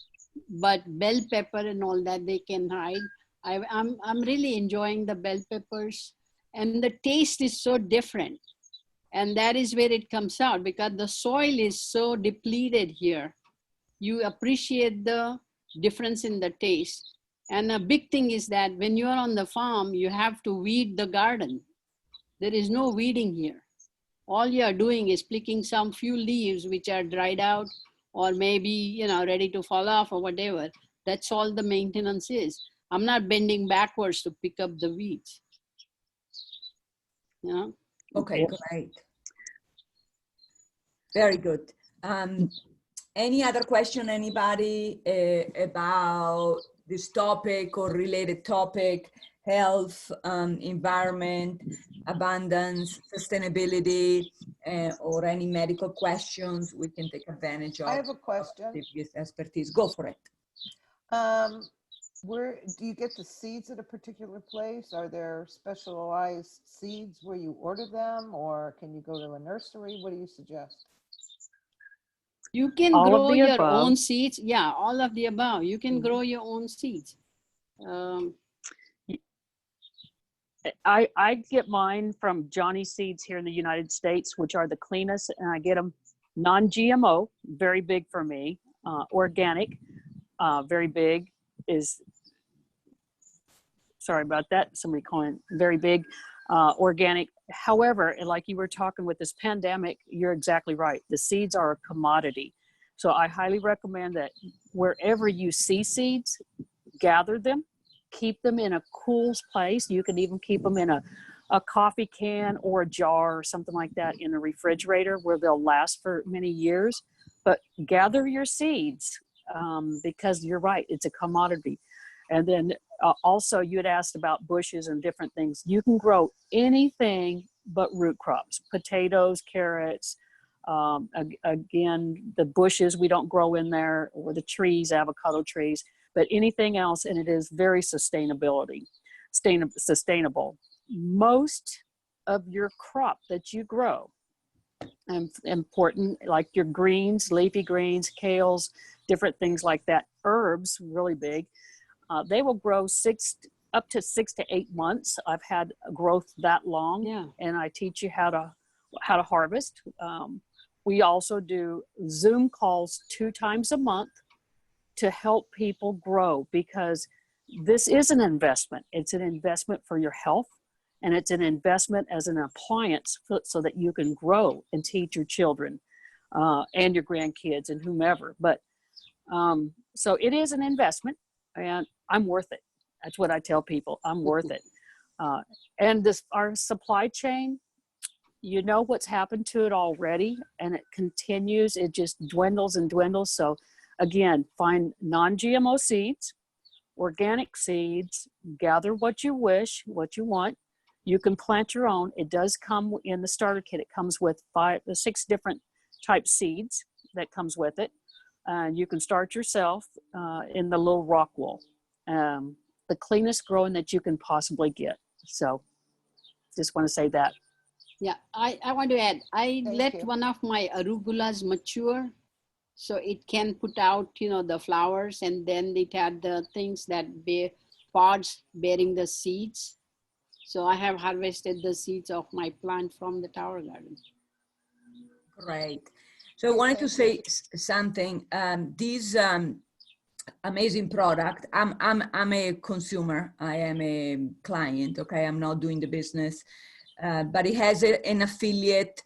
but bell pepper and all that, they can hide. I'm really enjoying the bell peppers, and the taste is so different. And that is where it comes out because the soil is so depleted here. You appreciate the difference in the taste. And a big thing is that when you're on the farm, you have to weed the garden. There is no weeding here. All you're doing is picking some few leaves which are dried out or maybe, ready to fall off or whatever. That's all the maintenance is. I'm not bending backwards to pick up the weeds. Okay, great. Very good. Any other question, anybody, about this topic or related topic, health, environment, abundance, sustainability, or any medical questions we can take advantage of? I have a question. Expertise. Go for it. Where do you get the seeds at a particular place? Are there specialized seeds where you order them, or can you go to a nursery? What do you suggest? You can All of grow the your above. own seeds. Yeah, all of the above. You can grow your own seeds. I get mine from Johnny Seeds here in the United States, which are the cleanest, and I get them non-GMO, very big for me. Organic, very big is, sorry about that, somebody calling very big, organic. However, like you were talking with this pandemic, you're exactly right. The seeds are a commodity. So I highly recommend that wherever you see seeds, gather them, keep them in a cool place. You can even keep them in a coffee can or a jar or something like that in the refrigerator where they'll last for many years. But gather your seeds because you're right, it's a commodity. And then also you had asked about bushes and different things. You can grow anything but root crops, potatoes, carrots, again, the bushes we don't grow in there, or the trees, avocado trees, but anything else, and it is very sustainable. Most of your crop that you grow, important, like your greens, leafy greens, kales, different things like that, herbs, really big, they will grow up to 6 to 8 months. I've had growth that long, Yeah. and I teach you how to harvest. We also do Zoom calls 2 times a month to help people grow, because this is an investment. It's an investment for your health, and it's an investment as an appliance so that you can grow and teach your children and your grandkids and whomever. But so it is an investment, and I'm worth it. That's what I tell people. I'm worth it. And our supply chain, you know what's happened to it already, and it continues. It just dwindles and dwindles. So again, find non-GMO seeds, organic seeds, gather what you wish, what you want. You can plant your own. It does come in the starter kit. It comes with 5 to 6 different type seeds that comes with it. You can start yourself in the little rock wool. The cleanest growing that you can possibly get. So just want to say that. Yeah, I want to add, I Thank let you. one of my arugulas mature so it can put out, the flowers, and then it had the things that bear pods bearing the seeds. So I have harvested the seeds of my plant from the Tower Garden. Great. So I wanted to say something. This amazing product. I'm a consumer. I am a client. Okay, I'm not doing the business, but it has an affiliate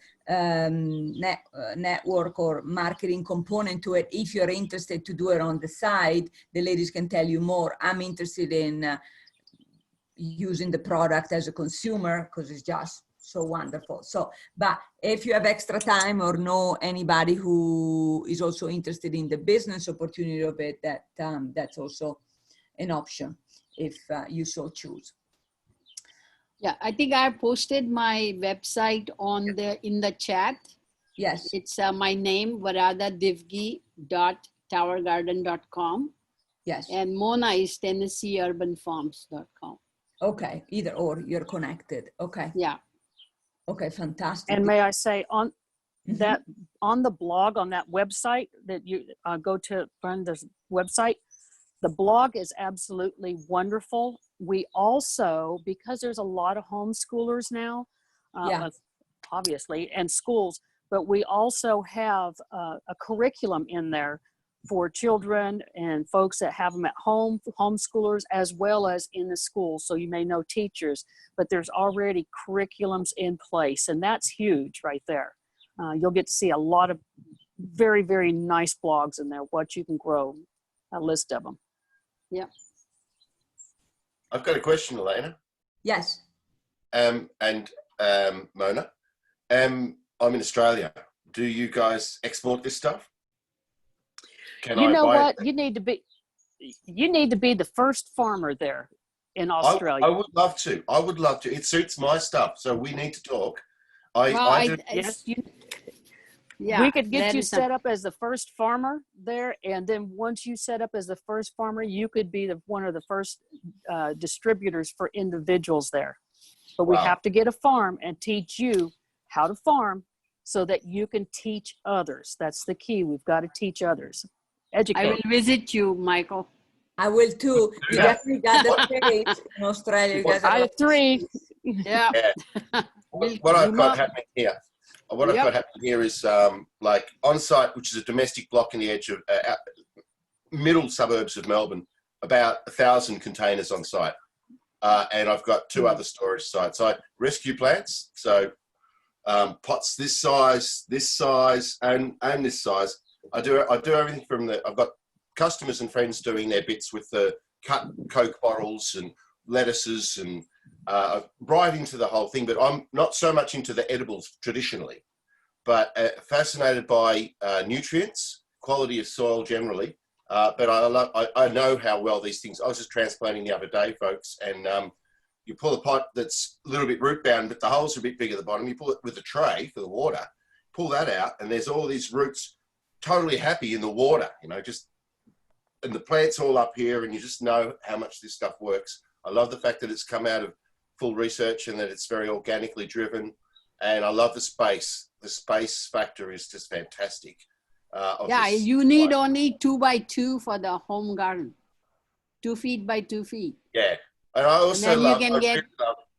network or marketing component to it. If you're interested to do it on the side, the ladies can tell you more. I'm interested in using the product as a consumer because it's just so wonderful. So, but if you have extra time or know anybody who is also interested in the business opportunity of it, that's also an option if you so choose. Yeah, I think I posted my website in the chat. Yes. It's my name, varadadivgi.towergarden.com. Yes. And Mona is TennesseeUrbanFarms.com. Okay, either or, you're connected. Okay. Yeah. Okay, fantastic. And may I say on that, on the blog, on that website that you go to find the website, the blog is absolutely wonderful. We also, because there's a lot of homeschoolers now, obviously, and schools, but we also have a curriculum in there for children and folks that have them at home, homeschoolers, as well as in the school. So you may know teachers, but there's already curriculums in place, and that's huge right there. You'll get to see a lot of very, very nice blogs in there, what you can grow, a list of them. Yeah. I've got a question, Elena. Yes. And Mona. I'm in Australia. Do you guys export this stuff? You know what? You need to be the first farmer there in Australia. I would love to. I would love to. It suits my stuff. So we need to talk. We could get you set up as the first farmer there, and then once you set up as the first farmer, you could be one of the first distributors for individuals there. But we have to get a farm and teach you how to farm so that you can teach others. That's the key. We've got to teach others. Educate. I will visit you, Michael. I will too. You definitely got the space in Australia. You guys I have 3. Yeah. What I've got happening here, I've got happening here is like on site, which is a domestic block in the edge of middle suburbs of Melbourne, about 1,000 containers on site. And I've got 2 other storage sites. I rescue plants, so pots this size, and this size. I do everything from I've got customers and friends doing their bits with the cut Coke bottles and lettuces and right into the whole thing. But I'm not so much into the edibles traditionally, but fascinated by nutrients, quality of soil generally. But I know how well these things. I was just transplanting the other day, folks, and you pull a pot that's a little bit root bound, but the holes are a bit bigger at the bottom. You pull it with a tray for the water, pull that out, and there's all these roots totally happy in the water, you know, and the plant's all up here, and you just know how much this stuff works. I love the fact that it's come out of full research and that it's very organically driven, and I love the space. The space factor is just fantastic. Yeah, you need only 2 by 2 for the home garden. 2 feet by 2 feet. Yeah, and I also and then love. you can get.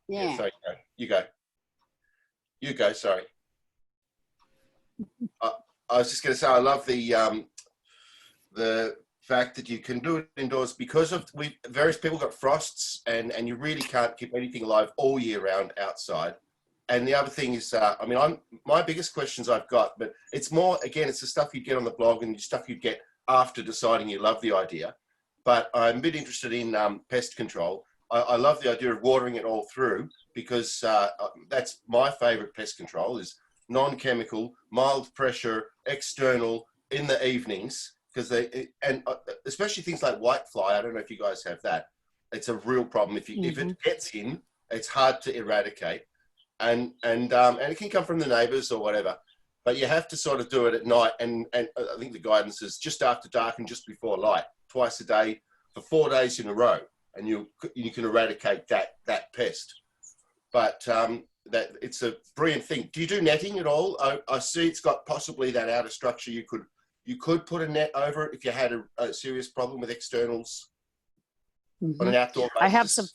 Yeah. Sorry, you go. You go. Sorry. I was just going to say I love the fact that you can do it indoors because of various people got frosts and you really can't keep anything alive all year round outside. And the other thing is, I mean, my biggest questions I've got, but it's more, again, it's the stuff you get on the blog and the stuff you get after deciding you love the idea. But I'm a bit interested in pest control. I love the idea of watering it all through because that's my favorite pest control is non-chemical, mild pressure, external in the evenings. Because especially things like whitefly, I don't know if you guys have that. It's a real problem. If it gets in, it's hard to eradicate. And it can come from the neighbours or whatever, but you have to sort of do it at night. And I think the guidance is just after dark and just before light, twice a day for 4 days in a row, and you can eradicate that pest. But that it's a brilliant thing. Do you do netting at all? I see it's got possibly that outer structure. You could put a net over it if you had a serious problem with externals on an outdoor basis. I have some.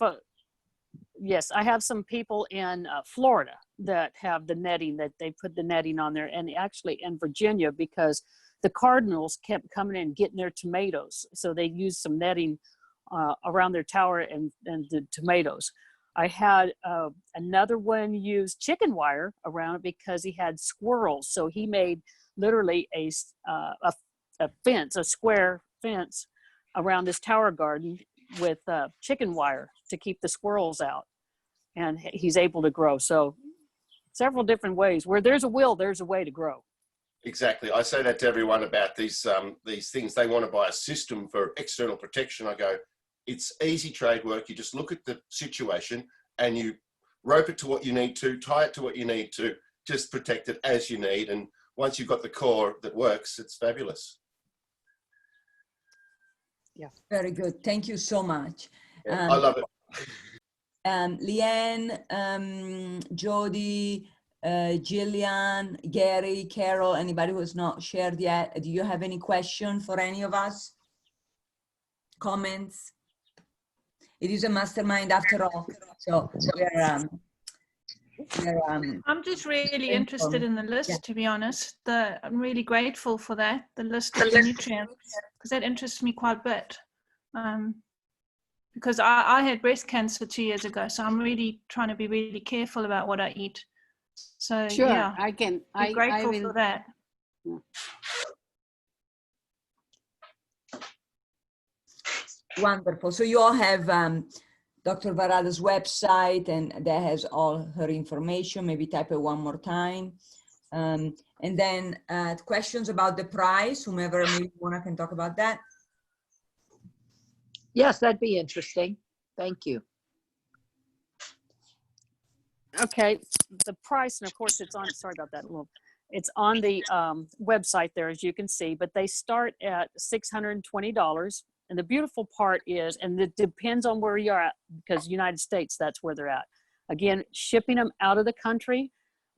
Yes, I have some people in Florida that have the netting, that they put the netting on there, and actually in Virginia because the cardinals kept coming in getting their tomatoes, so they used some netting around their tower and the tomatoes. I had another one use chicken wire around it because he had squirrels, so he made literally a fence, a square fence around this tower garden with chicken wire to keep the squirrels out, and he's able to grow. So several different ways. Where there's a will, there's a way to grow. Exactly. I say that to everyone about these things. They want to buy a system for external protection. I go, it's easy trade work. You just look at the situation and you rope it to what you need to, tie it to what you need to, just protect it as you need. And once you've got the core that works, it's fabulous. Yeah. Very good. Thank you so much. Yeah, I love it. Leanne, Jodi, Gillian, Gary, Carol, anybody who has not shared yet, do you have any question for any of us? Comments? It is a mastermind after all, so I'm just really interested in the list, to be honest. I'm really grateful for that, the list of the nutrients, because that interests me quite a bit. Because I had breast cancer 2 years ago, so I'm really trying to be really careful about what I eat. So sure, yeah, I'm grateful for that. Yeah. Wonderful. So you all have Dr. Varada's website, and that has all her information. Maybe type it one more time. And then questions about the price, whomever, maybe Mona can talk about that. Yes, that'd be interesting. Thank you. Okay, the price, and of course it's on, sorry about that, it's on the website there, as you can see, but they start at $620. And the beautiful part is, and it depends on where you're at, because United States, that's where they're at. Again, shipping them out of the country,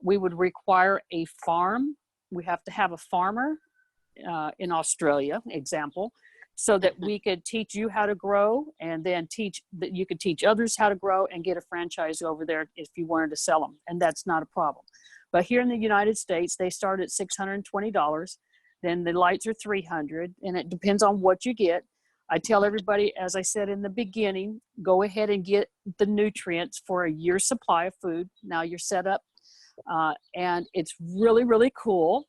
we would require a farm. We have to have a farmer in Australia, example, so that we could teach you how to grow, and then you could teach others how to grow and get a franchise over there if you wanted to sell them. And that's not a problem. But here in the United States, they start at $620. Then the lights are $300, and it depends on what you get. I tell everybody, as I said in the beginning, go ahead and get the nutrients for a year's supply of food. Now you're set up, and it's really, really cool.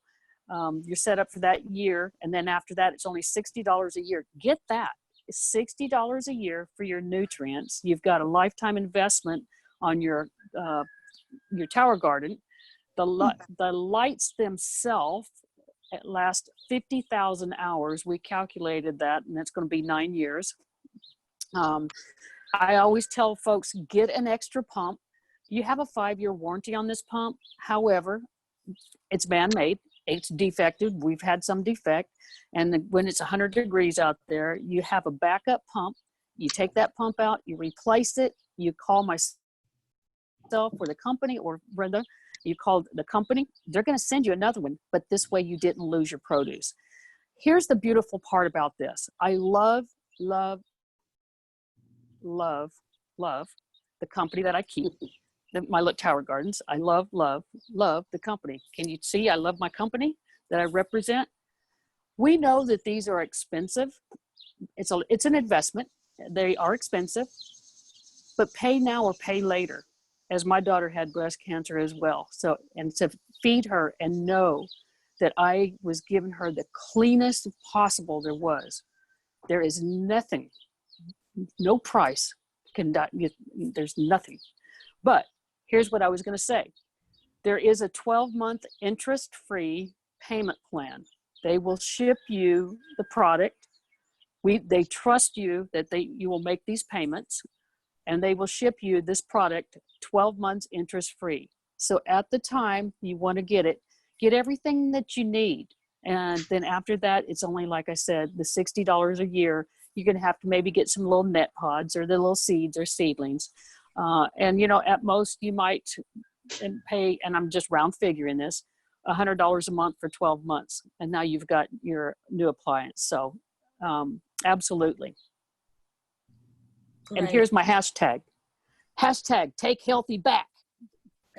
You're set up for that year, and then after that, it's only $60 a year. Get that. It's $60 a year for your nutrients. You've got a lifetime investment on your tower garden. The lights themselves last 50,000 hours. We calculated that, and that's going to be 9 years. I always tell folks, get an extra pump. You have a 5-year warranty on this pump. However, it's man-made. It's defective. We've had some defect. And when it's 100 degrees out there, you have a backup pump. You take that pump out, you replace it. You call myself or the company, or rather, you call the company. They're going to send you another one, but this way you didn't lose your produce. Here's the beautiful part about this. I love, love, love, love the company that I keep. My TowerGardens. I love, love, love the company. Can you see I love my company that I represent? We know that these are expensive. It's an investment. They are expensive, but pay now or pay later. As my daughter had breast cancer as well. So, and to feed her and know that I was giving her the cleanest possible there was. There is nothing, no price there's nothing. But here's what I was going to say. There is a 12-month interest-free payment plan. They will ship you the product. They trust you that you will make these payments, and they will ship you this product 12 months interest-free. So at the time you want to get it, get everything that you need. And then after that, it's only, like I said, the $60 a year. You're going to have to maybe get some little net pods or the little seeds or seedlings. And, you know, at most you might pay, and I'm just round figuring this, $100 a month for 12 months. And now you've got your new appliance. So absolutely. Right. And here's my hashtag. Hashtag take healthy back.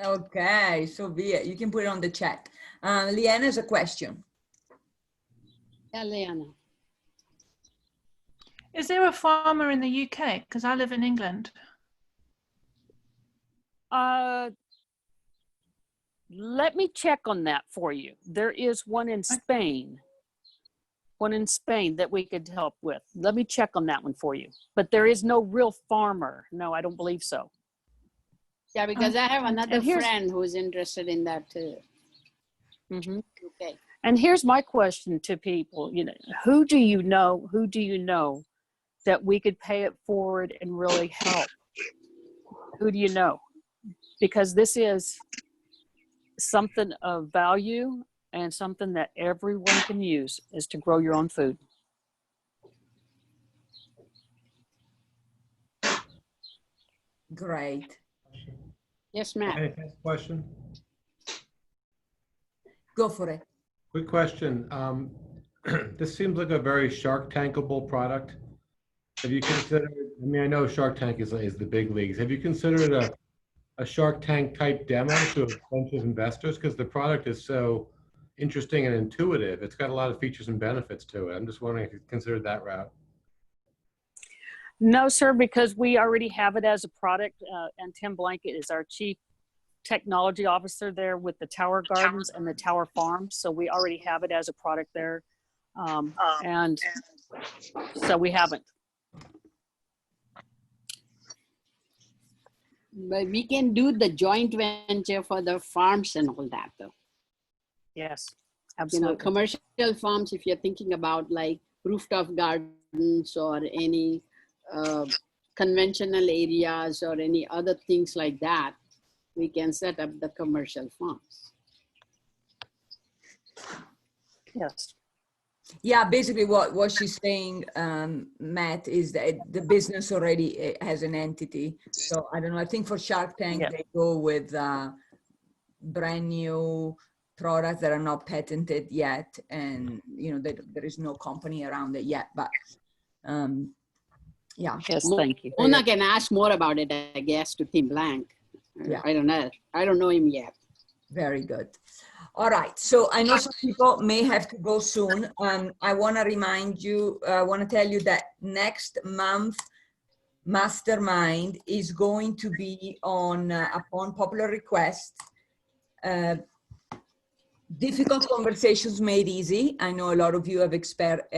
Okay, so be it. You can put it on the chat. Leanne has a question. Elena. Is there a farmer in the UK? Because I live in England. Let me check on that for you. There is one in Spain. One in Spain that we could help with. Let me check on that one for you. But there is no real farmer. No, I don't believe so. Yeah, because I have another friend who's interested in that too. Mm-hmm. Okay. And here's my question to people. You know, who do you know that we could pay it forward and really help? Who do you know? Because this is something of value and something that everyone can use, is to grow your own food. Great. Yes, ma'am. Any question? Go for it. Quick question. This seems like a very Shark Tankable product. Have you considered, I mean, I know Shark Tank is the big leagues. Have you considered a Shark Tank type demo to a bunch of investors? Because the product is so interesting and intuitive. It's got a lot of features and benefits to it. I'm just wondering if you considered that route. No, sir, because we already have it as a product, and Tim Blanket is our chief technology officer there with the TowerGardens and the Tower Farms. So we already have it as a product there. And so we haven't. But we can do the joint venture for the farms and all that though. Yes, absolutely. You know, commercial farms, if you're thinking about like rooftop gardens or any conventional areas or any other things like that, we can set up the commercial farms. Yes. Yeah, basically what she's saying, Matt, is that the business already has an entity. So I don't know, I think for Shark Tank, they go with brand new products that are not patented yet, and you know there is no company around it yet, but yeah. Yes, thank you. Mona can ask more about it, I guess, to Tim Blank. Yeah. I don't know. I don't know him yet. Very good. All right. So I know some people may have to go soon. I want to remind you, I want to tell you that next month, Mastermind is going to be on, upon popular request, difficult conversations made easy. I know a lot of you have expressed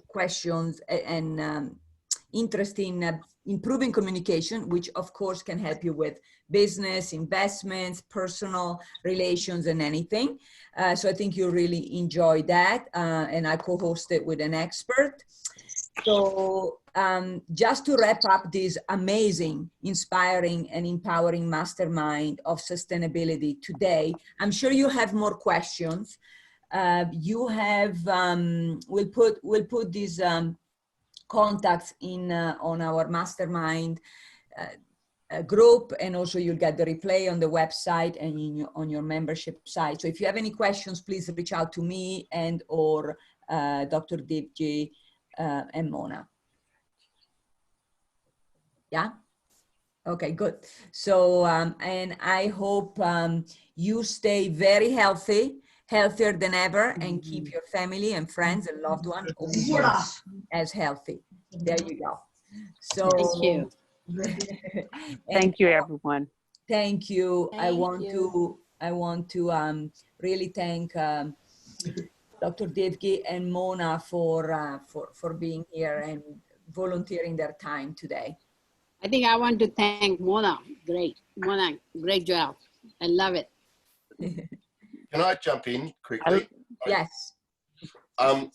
questions and interest in improving communication, which of course can help you with business, investments, personal relations, and anything. So I think you'll really enjoy that. And I co-host it with an expert. So just to wrap up this amazing, inspiring, and empowering mastermind of sustainability today, I'm sure you have more questions. You have, we'll put these contacts in on our mastermind group, and also you'll get the replay on the website and on your membership site. So if you have any questions, please reach out to me and or Dr. Dvigi and Mona. Yeah. Okay, good. So and I hope you stay very healthy, healthier than ever, and keep your family and friends and loved ones also as healthy. There you go. So Thank you. Thank you, everyone. Thank you. Thank I want you. to really thank Dr. Divgi and Mona for being here and volunteering their time today. I think I want to thank Mona. Great. Mona, great job. I love it. Can I jump in quickly? Yes. I'm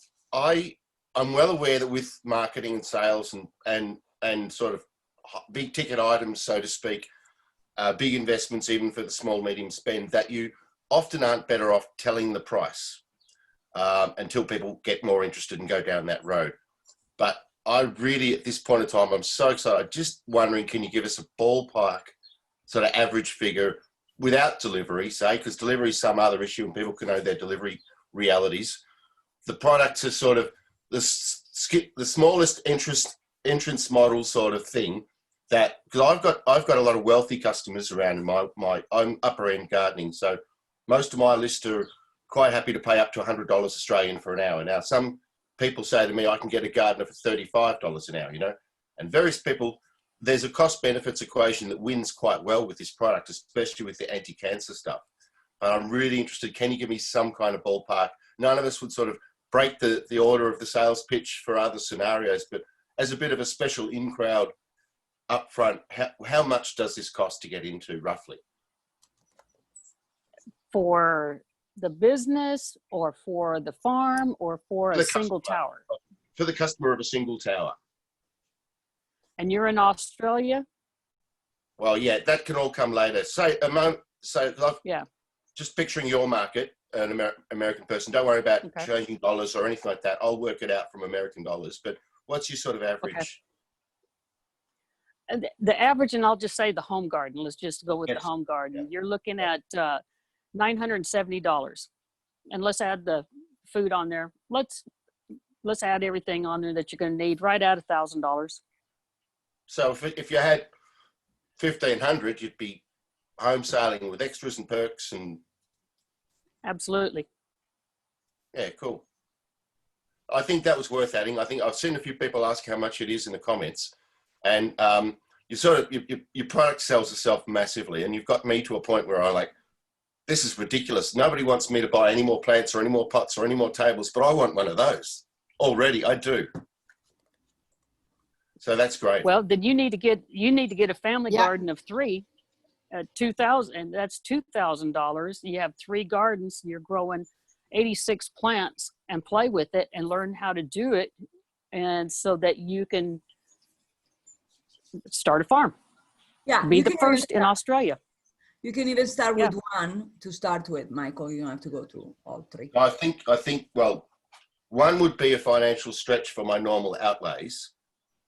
well aware that with marketing and sales and sort of big ticket items, so to speak, big investments, even for the small, medium spend, that you often aren't better off telling the price until people get more interested and go down that road. But I really, at this point in time, I'm so excited. I'm just wondering, can you give us a ballpark sort of average figure without delivery, say, because delivery is some other issue and people can know their delivery realities. The products are sort of the smallest entrance model sort of thing that, because I've got a lot of wealthy customers around in I'm upper end gardening. So most of my lists are quite happy to pay up to $100 Australian for an hour. Now, some people say to me, I can get a gardener for $35 an hour, you know, and various people, there's a cost benefits equation that wins quite well with this product, especially with the anti-cancer stuff. And I'm really interested. Can you give me some kind of ballpark? None of us would sort of break the order of the sales pitch for other scenarios, but as a bit of a special in-crowd upfront, how much does this cost to get into roughly? For the business or for the farm or for a single tower? For the customer of a single tower. And you're in Australia? Well, yeah, that can all come later. Yeah. Just picturing your market, an American person. Don't worry about changing dollars or anything like that. I'll work it out from American dollars. But what's your sort of average? Okay. The average, and I'll just say the home garden. Let's just go with the home garden. Yeah. You're looking at $970, and let's add the food on there. Let's add everything on there that you're going to need, right at $1,000. So if you had 1,500, you'd be home sailing with extras and perks and. Absolutely. Yeah, cool. I think that was worth adding. I think I've seen a few people ask how much it is in the comments, and your product sells itself massively, and you've got me to a point where I'm like, this is ridiculous. Nobody wants me to buy any more plants or any more pots or any more tables, but I want one of those already. I do. So that's great. Well, then you need to get a family garden of 3, $2,000, and that's $2,000. You have 3 gardens. You're growing 86 plants, and play with it and learn how to do it, and so that you can start a farm. Yeah, be the first in Australia. You can even start with one to start with, Michael. You don't have to go through all 3. I think, well, 1 would be a financial stretch for my normal outlays,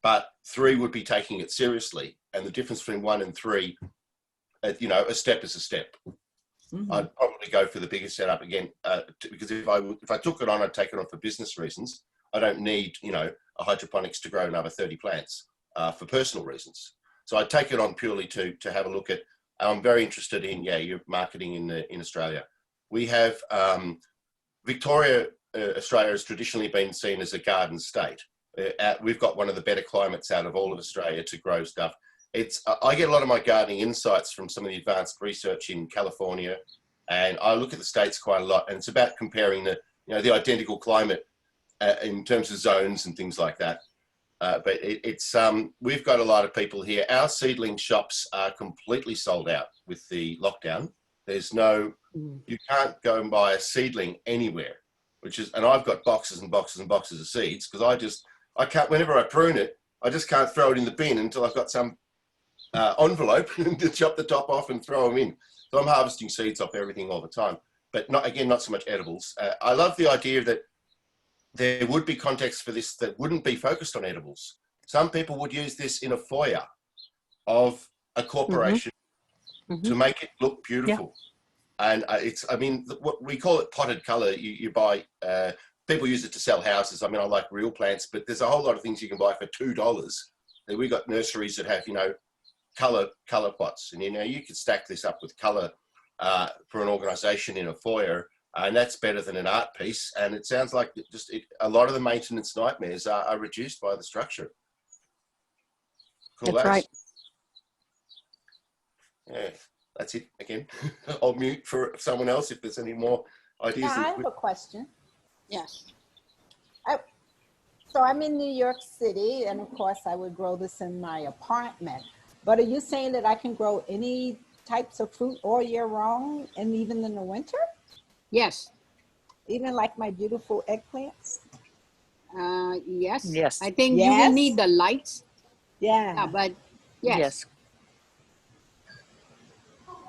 but 3 would be taking it seriously. And the difference between 1 and 3 you know, a step is a step. I'd probably go for the bigger setup again, because if I took it on, I'd take it on for business reasons. I don't need, you know, a hydroponics to grow another 30 plants for personal reasons. So I'd take it on purely to have a look at. I'm very interested in, your marketing in Australia. We have Victoria, Australia has traditionally been seen as a garden state. We've got one of the better climates out of all of Australia to grow stuff. I get a lot of my gardening insights from some of the advanced research in California, and I look at the states quite a lot, and it's about comparing the identical climate in terms of zones and things like that. But we've got a lot of people here. Our seedling shops are completely sold out with the lockdown. There's you can't go and buy a seedling anywhere, and I've got boxes and boxes and boxes of seeds, because I can't, whenever I prune it, I just can't throw it in the bin until I've got some envelope to chop the top off and throw them in. So I'm harvesting seeds off everything all the time, but not so much edibles. I love the idea that there would be context for this that wouldn't be focused on edibles. Some people would use this in a foyer of a corporation to make it look beautiful. And what we call it potted color. You buy, people use it to sell houses. I mean, I like real plants, but there's a whole lot of things you can buy for $2. And we got nurseries that have, color pots, and you could stack this up with color for an organization in a foyer, and that's better than an art piece. And it sounds like a lot of the maintenance nightmares are reduced by the structure. Cool. That's right. Yeah, that's it again. I'll mute for someone else if there's any more ideas. Yeah, I have a question. Yes. So I'm in New York City, and of course I would grow this in my apartment. But are you saying that I can grow any types of fruit all year round, and even in the winter? Yes. Even like my beautiful eggplants? Yes. Yes. I think you will need the lights. Yeah. But yes.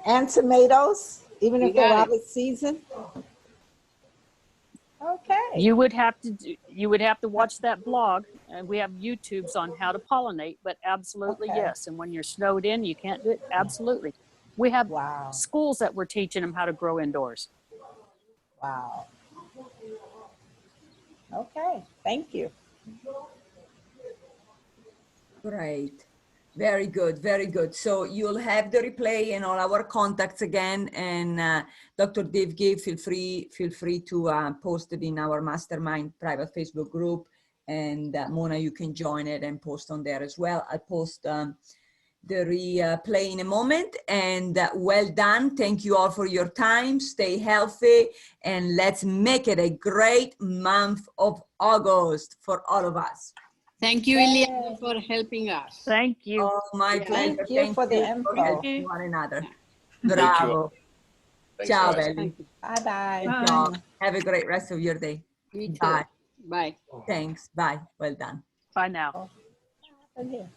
And tomatoes, even if they're out of season? Okay. You would have to watch that blog, and we have YouTubes on how to pollinate, but absolutely yes. And when you're snowed in, you can't do it. Absolutely. We have schools that we're teaching them how to grow indoors. Wow. Okay, thank you. Great. Very good, very good. So you'll have the replay and all our contacts again. And Dr. Dvigi, feel free to post it in our Mastermind private Facebook group. And Mona, you can join it and post on there as well. I'll post the replay in a moment. And well done. Thank you all for your time. Stay healthy. And let's make it a great month of August for all of us. Thank you, Leanne, for helping us. Thank you. Oh, my pleasure. Thank you for the info. Helping one another. Bravo. Ciao, Belly. Bye-bye. Have a great rest of your day. You too. Bye. Bye. Thanks. Bye. Well done. Bye now. Here.